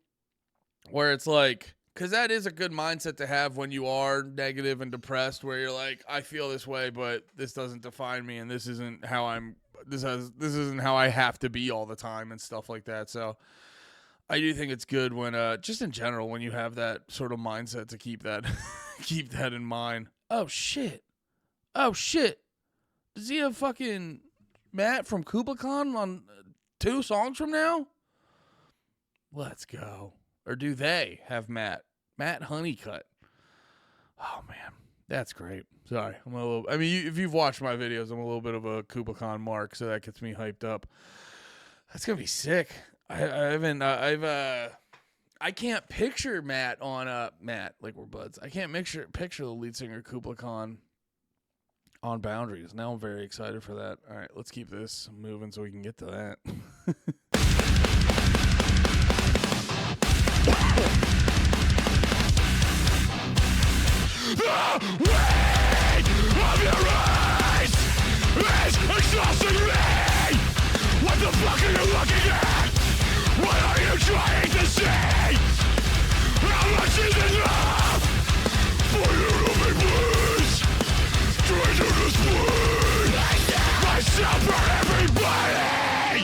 where it's like, because that is a good mindset to have when you are negative and depressed, where you're like, I feel this way, but this doesn't define me, and this isn't how this isn't how I have to be all the time and stuff like that. So I do think it's good when, just in general, when you have that sort of mindset to keep that, keep that in mind. Oh shit! Does he have fucking Matt from Kubla-Khan on 2 songs from now? Let's go. Or do they have Matt Honeycutt? Oh man, that's great. Sorry, if you've watched my videos, I'm a little bit of a Kubla-Khan mark, so that gets me hyped up. That's gonna be sick. I can't picture Matt on Matt, like we're buds. I can't picture the lead singer Kubla-Khan on Boundaries. Now I'm very excited for that. All right, let's keep this moving so we can get to that. weight of your eyes is exhausting me. What the fuck are you looking at? What are you trying to say? How much is enough for you to be pleased? Trying to display myself for everybody.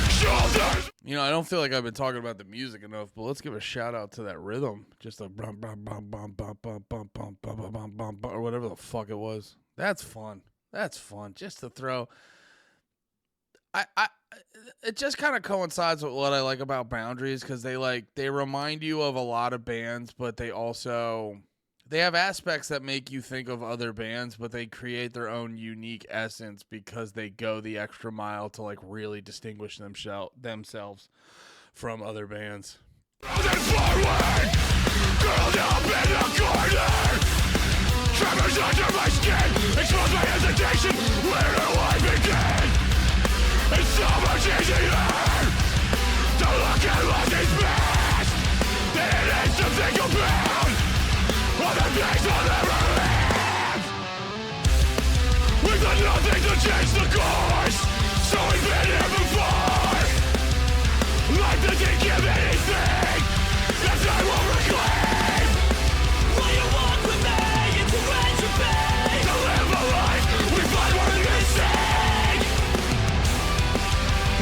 Shoulders. You know, I don't feel like I've been talking about the music enough, but let's give a shout out to that rhythm. Just a bum bum bum bum bum bum bum bum bum bum bum bum or whatever the fuck it was. That's fun. That's fun. Just to throw. It just kind of coincides with what I like about Boundaries, because they remind you of a lot of bands, but they have aspects that make you think of other bands, but they create their own unique essence because they go the extra mile to like really distinguish themselves from other bands. Forward, curled up in the corner, tremors under my skin, expose my hesitation. Where do I begin? It's so much easier to look at what is past than it is to think about all the things I'll never live. We've done nothing to change the course, so we've been here before. Life doesn't give anything that I will reclaim. Will you walk with me into entropy? To live a life we find worth missing.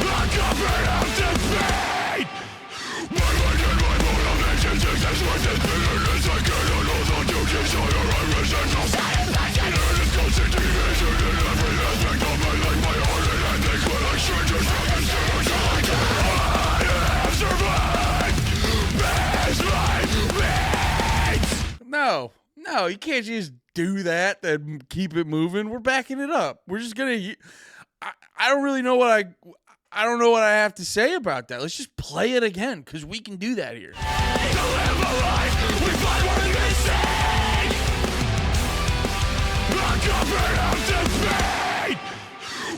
I'm covered up to fate. My life and my motivations exist with this bitterness. I cannot know the duties of your residual satisfaction. It is constant division in every aspect of my life. My heart and I think when I strangers from the center. I have survived past my mates. No, you can't just do that and keep it moving. We're backing it up. We're just gonna. I don't really know what I don't know what I have to say about that. Let's just play it again, because we can do that here. To live a life we find worth missing. I'm covered up to fate.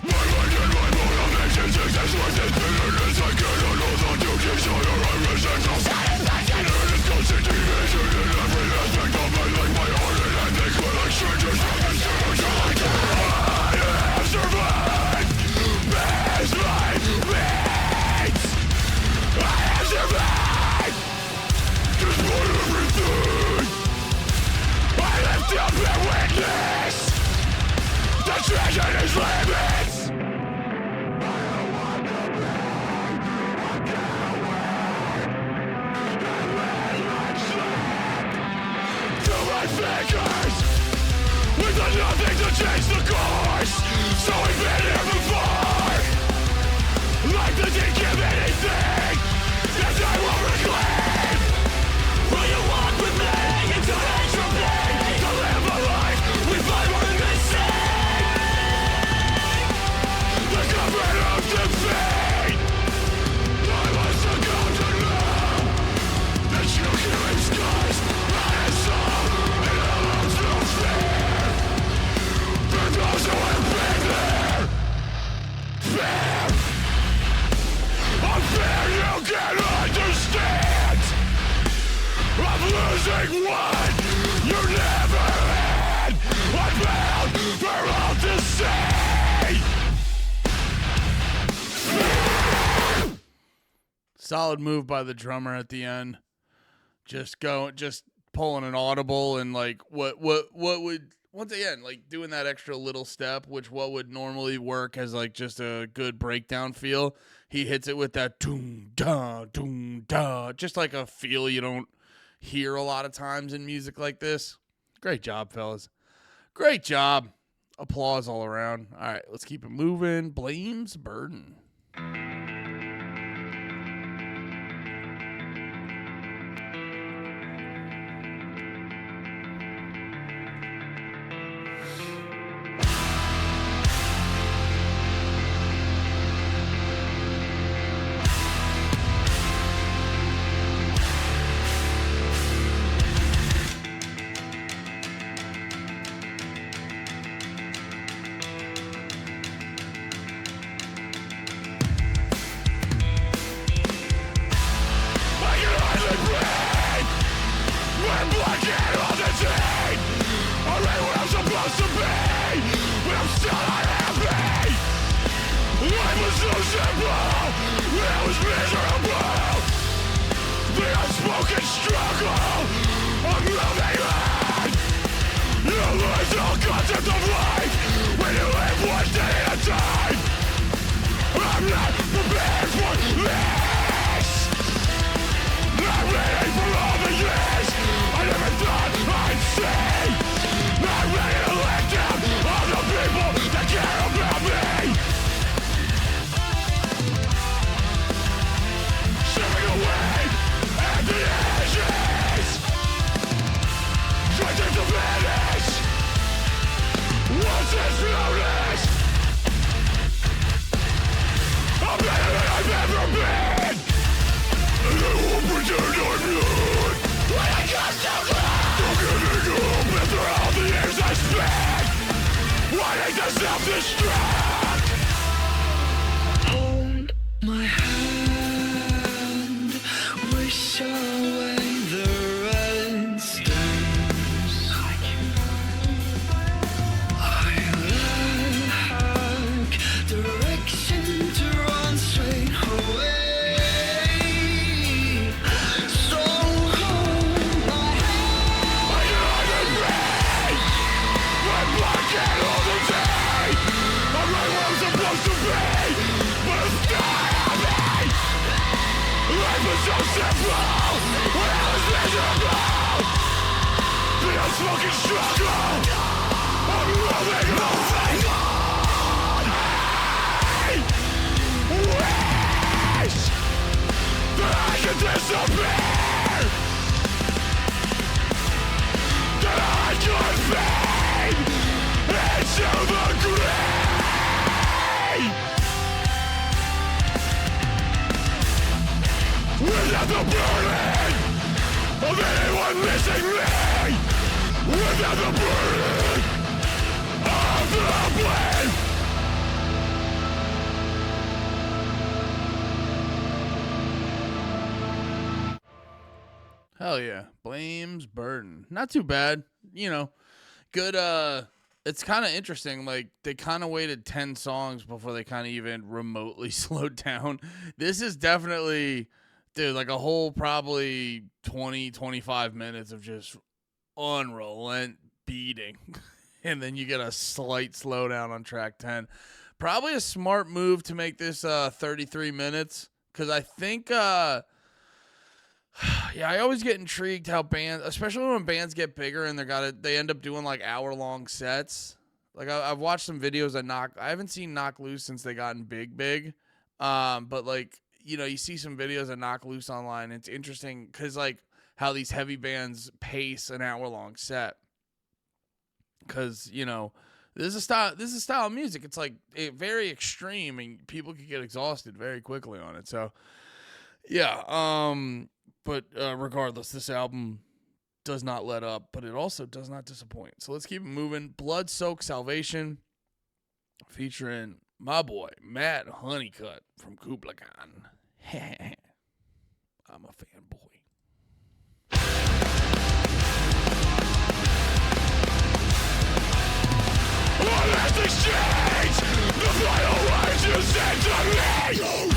My life and my motivations exist with this bitterness. I cannot know the duties of your residual satisfaction. It is constant division in every aspect of my life. My heart and I think when I strangers from the center. I have survived past my mates. I have survived despite everything. I lift up and witness the treasure is limits. To my fingers, we've done nothing to change the course, so we've been here before. Life doesn't give anything that I will reclaim. Will you walk with me into entropy? To live a life we find worth missing. The cover of defeat. I must succumb to know that you killing skies. I saw in a love's no fear. For those who have been there, fear. A fear you can understand. Of losing what you never had. I'm bound for all to see. Solid move by the drummer at the end. Just pulling an audible and like what would, once again, like doing that extra little step, which what would normally work as like just a good breakdown feel. He hits it with that doom da, just like a feel you don't hear a lot of times in music like this. Great job, fellas. Great job. Applause all around. All right, let's keep it moving. Blame's Burden. struggle. I'm moving on. You lose all concept of life when you live one day at a time. I'm not prepared for this. Not ready for all the years I never thought I'd see. Not ready to let down all the people that care about me. Shipping away at the edges, trying to vanish. Once it's noticed, I'm better than I've ever been. And I won't pretend I'm not. When I come down loud, don't give me up after all the years I spent. Wanting to self-destruct. Hold my hand, wish away the red stains. I lack direction to run straight away. So hold my hand. I cannot breathe. My blood can't hold the day. I'm right where I'm supposed to be, but I'm still happy. Life was so simple when I was miserable. But I'm smoking struggle. I'm moving on. I wish that I could disappear. That I could fade into the grave. Without the burden of anyone missing me. Without the burden of the blame. Hell yeah. Blame's Burden. Not too bad. You know, good. It's kind of interesting. Like, they kind of waited 10 songs before they kind of even remotely slowed down. This is definitely, dude, like a whole probably 20, 25 minutes of just unrelent beating. And then you get a slight slowdown on track 10. Probably a smart move to make this 33 minutes. Because I think, yeah, I always get intrigued how bands, especially when bands get bigger and they end up doing like hour-long sets. Like I've watched some videos of I haven't seen Knock Loose since they gotten big. But like, you know, you see some videos of Knock Loose online. And it's interesting because like how these heavy bands pace an hour-long set. Because, you know, this is a style of music. It's like very extreme and people could get exhausted very quickly on it. So yeah, but regardless, this album does not let up, but it also does not disappoint. So let's keep it moving. Blood Soaked Salvation, featuring my boy, Matt Honeycutt from Kubla Khan. I'm a fanboy. Let's exchange the final words you said to me.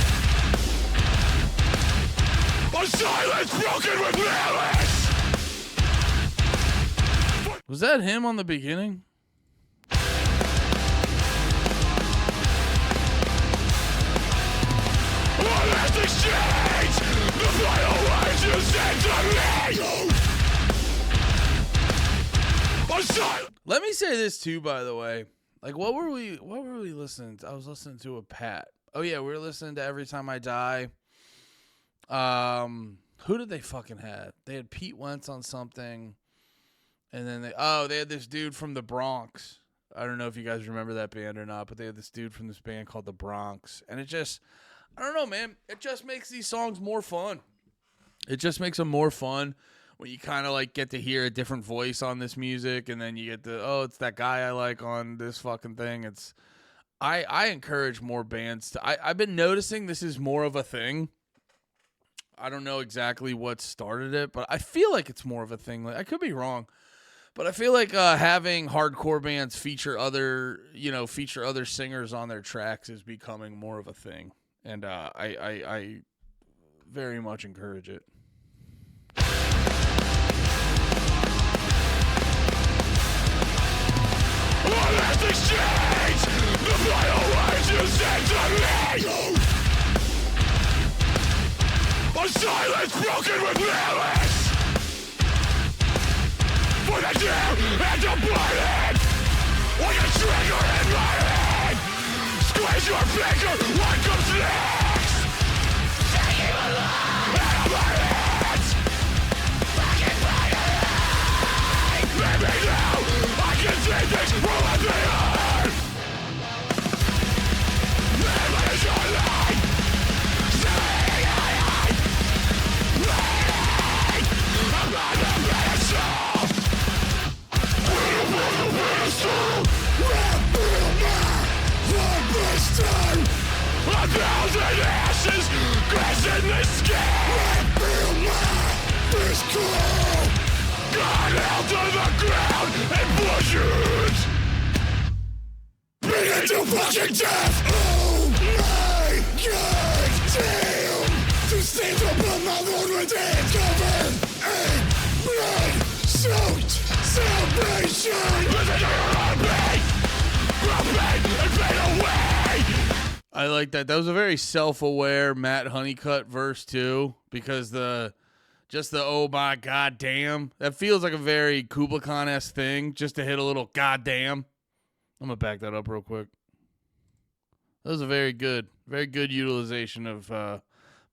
A silence broken with malice. Was that him on the beginning? Let's exchange the final words you said to me. A silence. Let me say this too, by the way. Like, what were we listening to? I was listening to a Pat. Oh yeah, we were listening to Every Time I Die. Who did they fucking have? They had Pete Wentz on something, and then they had this dude from the Bronx. I don't know if you guys remember that band or not, but they had this dude from this band called the Bronx, and it just, I don't know, man. It just makes these songs more fun. It just makes them more fun when you kind of like get to hear a different voice on this music, and then you get it's that guy I like on this fucking thing. I encourage more bands to. I've been noticing this is more of a thing. I don't know exactly what started it, but I feel like it's more of a thing. Like, I could be wrong, but I feel like having hardcore bands feature other singers on their tracks is becoming more of a thing, and I very much encourage it. let's exchange the final words you said to me. A silence broken with malice. For the dear and the blighted, like a trigger in my head. Squeeze your finger, what comes next? Taking my life out of my hands. Fucking fighting. Maybe now I can see things from what they are. Maybe it's your life. Saying I I'm not a better soul. A thousand ashes glisten the sky. Gone held to the ground and bushes. Beat it to fucking death. Oh my god damn. To stand above my Lord with hands covered in blood-soaked salvation. Listen to your own pain. Grow pain and fade away. I like that. That was a very self-aware Matt Honeycutt verse too, because the oh my god damn, that feels like a very Kubla Khan-esque thing, just to hit a little goddamn. I'm gonna back that up real quick. That was a very good utilization of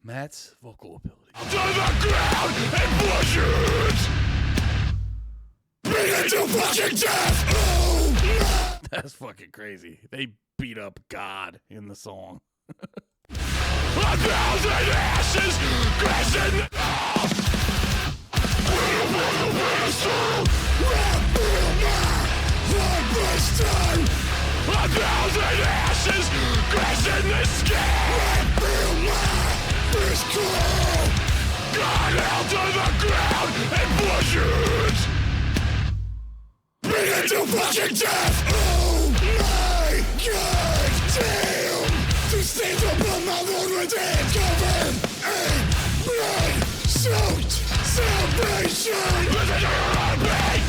Matt's vocal ability. To the ground and bushes. Beat it to fucking death. Oh, That's fucking crazy. They beat up God in the song. a thousand ashes glisten. A thousand ashes glisten the sky. God held to the ground and bushes. Beat it to fucking death. Oh my god damn. To stand above my Lord with hands covered in blood-soaked salvation. Listen to your own pain.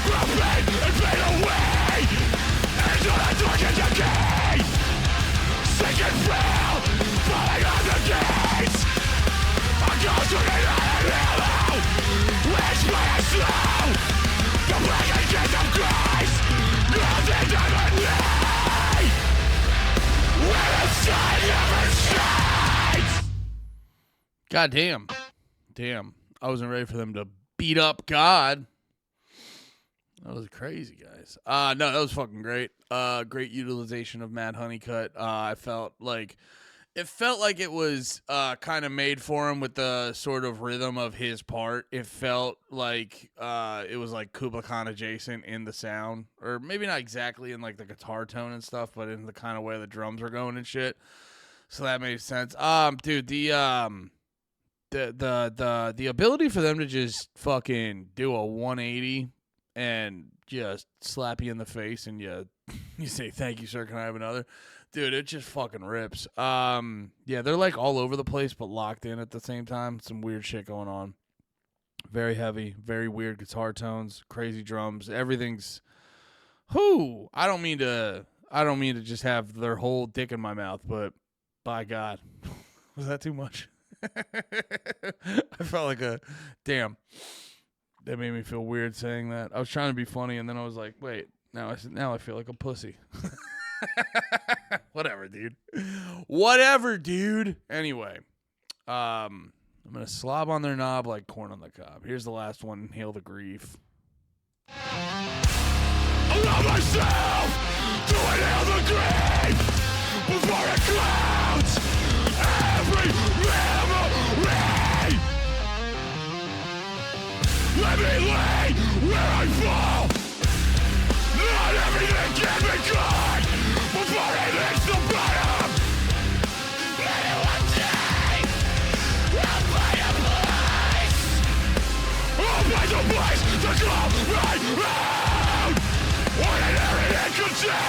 Grow pain and fade away. Into the darkened decay. Sink and fail, falling on the gates. A ghost with an iron halo. Which by a slow. The blackened kiss of Christ. Nothing to the night. Where the sun never shines. God damn. Damn. I wasn't ready for them to beat up God. That was crazy, guys. No, that was fucking great. Great utilization of Matt Honeycutt. I felt like it was kind of made for him with the sort of rhythm of his part. It felt like it was like Kubla Khan adjacent in the sound, or maybe not exactly in like the guitar tone and stuff, but in the kind of way the drums are going and shit. So that made sense. Dude, the ability for them to just fucking do a 180 and just slap you in the face and you say, "Thank you, sir. Can I have another?" Dude, it just fucking rips. Yeah, they're like all over the place, but locked in at the same time. Some weird shit going on. Very heavy, very weird guitar tones, crazy drums. Everything's, whoo. I don't mean to just have their whole dick in my mouth, but by God, was that too much? I felt like damn. That made me feel weird saying that. I was trying to be funny, and then I was like, wait, now I feel like a pussy. Whatever, dude. Anyway, I'm gonna slob on their knob like corn on the cob. Here's the last one. Inhale the grief. Allow myself to inhale the grave before it clouds every memory. Let me lay where I fall. Not everything can be good before it hits the bottom. Maybe one day I'll find a place. I'll find a place to come right round. Ordinary and content.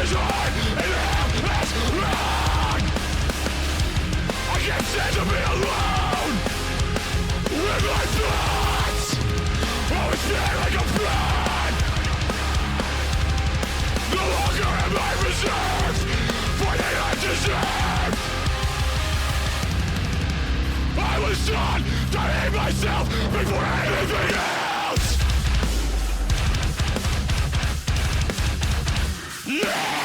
is hard and hell is wrong. I can't stand to be alone with my thoughts. Always feel like a fraud. No longer am I reserved for the undeserved. I was taught to hate myself before anything else. Yeah!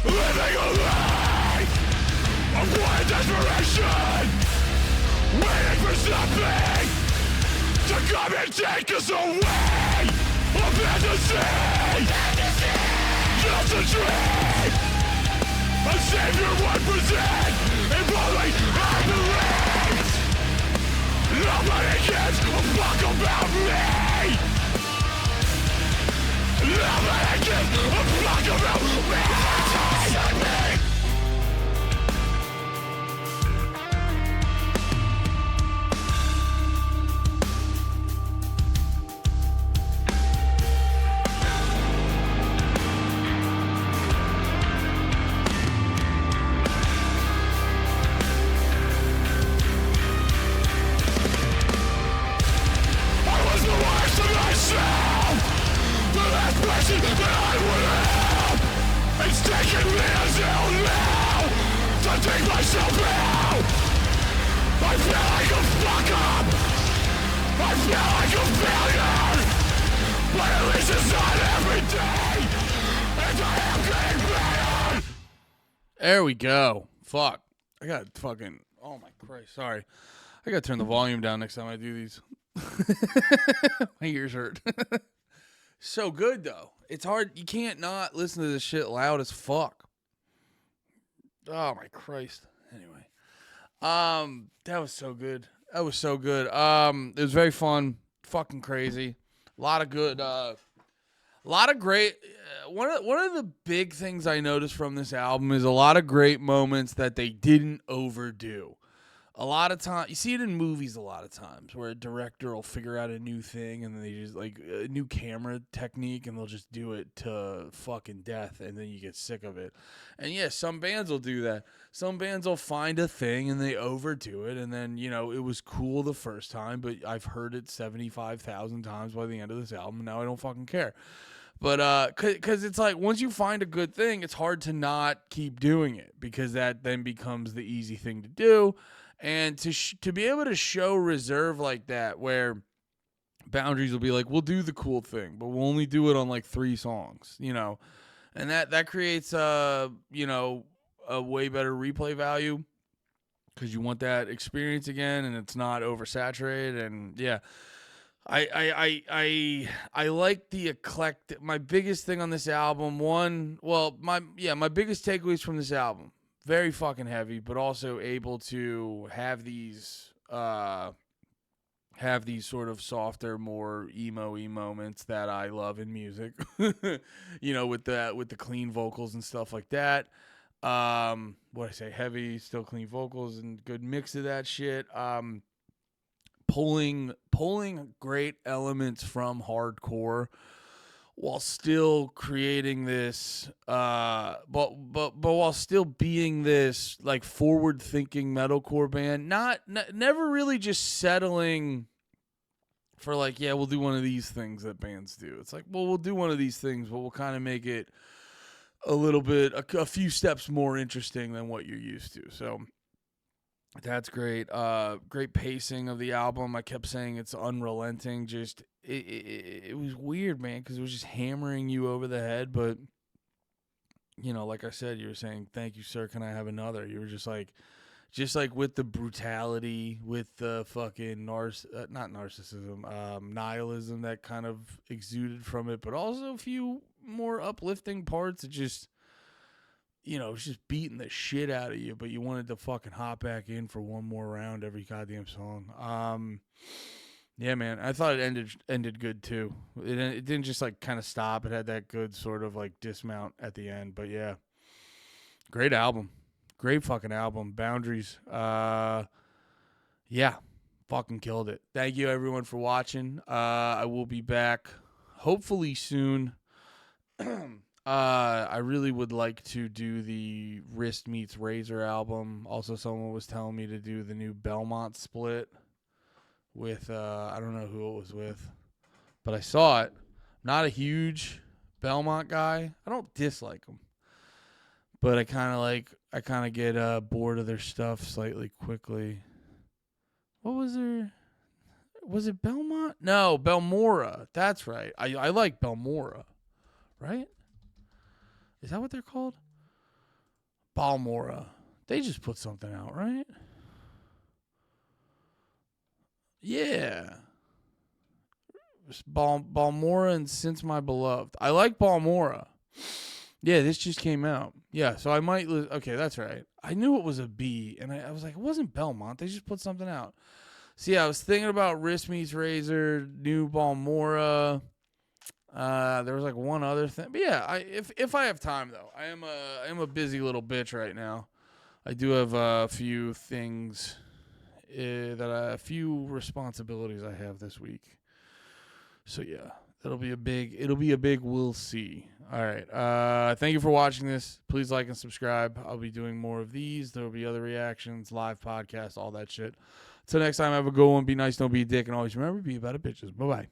Living a life of blind desperation, waiting for something to come and take us away. A fantasy, just a dream. A savior 1%, if only I believed. Nobody gives a fuck about me. Nobody gives a fuck about me. It's taken me until now to take myself out. I feel like a fuck up. I feel like a failure. But at least it's not every day. And I am getting better. There we go. Fuck. I got fucking. Oh my Christ. Sorry. I gotta turn the volume down next time I do these. My ears hurt. So good though. It's hard. You can't not listen to this shit loud as fuck. Oh my Christ. Anyway, that was so good. That was so good. It was very fun. Fucking crazy. A lot of good. A lot of great. One of the big things I noticed from this album is a lot of great moments that they didn't overdo. A lot of time, you see it in movies a lot of times where a director will figure out a new thing and then they just like a new camera technique and they'll just do it to fucking death and then you get sick of it. And yeah, some bands will do that. Some bands will find a thing and they overdo it and then, you know, it was cool the first time, but I've heard it 75,000 times by the end of this album and now I don't fucking care. But cause it's like once you find a good thing, it's hard to not keep doing it because that then becomes the easy thing to do. And to be able to show reserve like that, where Boundaries will be like, we'll do the cool thing, but we'll only do it on like 3 songs, you know, and that creates you know, a way better replay value because you want that experience again, and it's not oversaturated. And yeah, I like the eclectic. My biggest thing on this album, my biggest takeaways from this album. Very fucking heavy, but also able to have these sort of softer, more emo-y moments that I love in music. You know, with the clean vocals and stuff like that. What I say, heavy, still clean vocals and good mix of that shit. Pulling great elements from hardcore while still creating this, but while still being this like forward-thinking metalcore band, never really just settling for like, yeah, we'll do one of these things that bands do. It's like, well, we'll do one of these things, but we'll kind of make it a little bit, a few steps more interesting than what you're used to. So that's great. Great pacing of the album. I kept saying it's unrelenting. Just it was weird, man, because it was just hammering you over the head. But you know, like I said, you were saying, "Thank you, sir. Can I have another?" You were just like with the brutality, with the fucking not narcissism, nihilism that kind of exuded from it, but also a few more uplifting parts. It just, you know, it's just beating the shit out of you, but you wanted to fucking hop back in for one more round every goddamn song. Yeah, man, I thought it ended good too. It didn't just like kind of stop. It had that good sort of like dismount at the end. But yeah, great album. Great fucking album. Boundaries. Yeah. Fucking killed it. Thank you everyone for watching. I will be back hopefully soon. I really would like to do the Wrist Meets Razor album. Also, someone was telling me to do the new Belmont split with, I don't know who it was with, but I saw it. Not a huge Belmont guy. I don't dislike them, but I kind of get bored of their stuff slightly quickly. What was there? Was it Belmont? No, Belmora. That's right. I like Belmora, right? Is that what they're called? Balmora. They just put something out, right? Yeah. Balmora and Since My Beloved. I like Balmora. Yeah, this just came out. Yeah, so I might... Okay, that's right. I knew it was a B, and I was like, it wasn't Belmont. They just put something out. So, yeah, I was thinking about Wrist Meets Razor, new Balmora... there was like one other thing, but yeah, if I have time though, I am a busy little bitch right now. I do have a few things a few responsibilities I have this week. So yeah, it'll be a big we'll see. All right. Thank you for watching this. Please like and subscribe. I'll be doing more of these. There will be other reactions, live podcasts, all that shit. Until next time, have a good one. Be nice, don't be a dick, and always remember, be about it, bitches. Bye bye.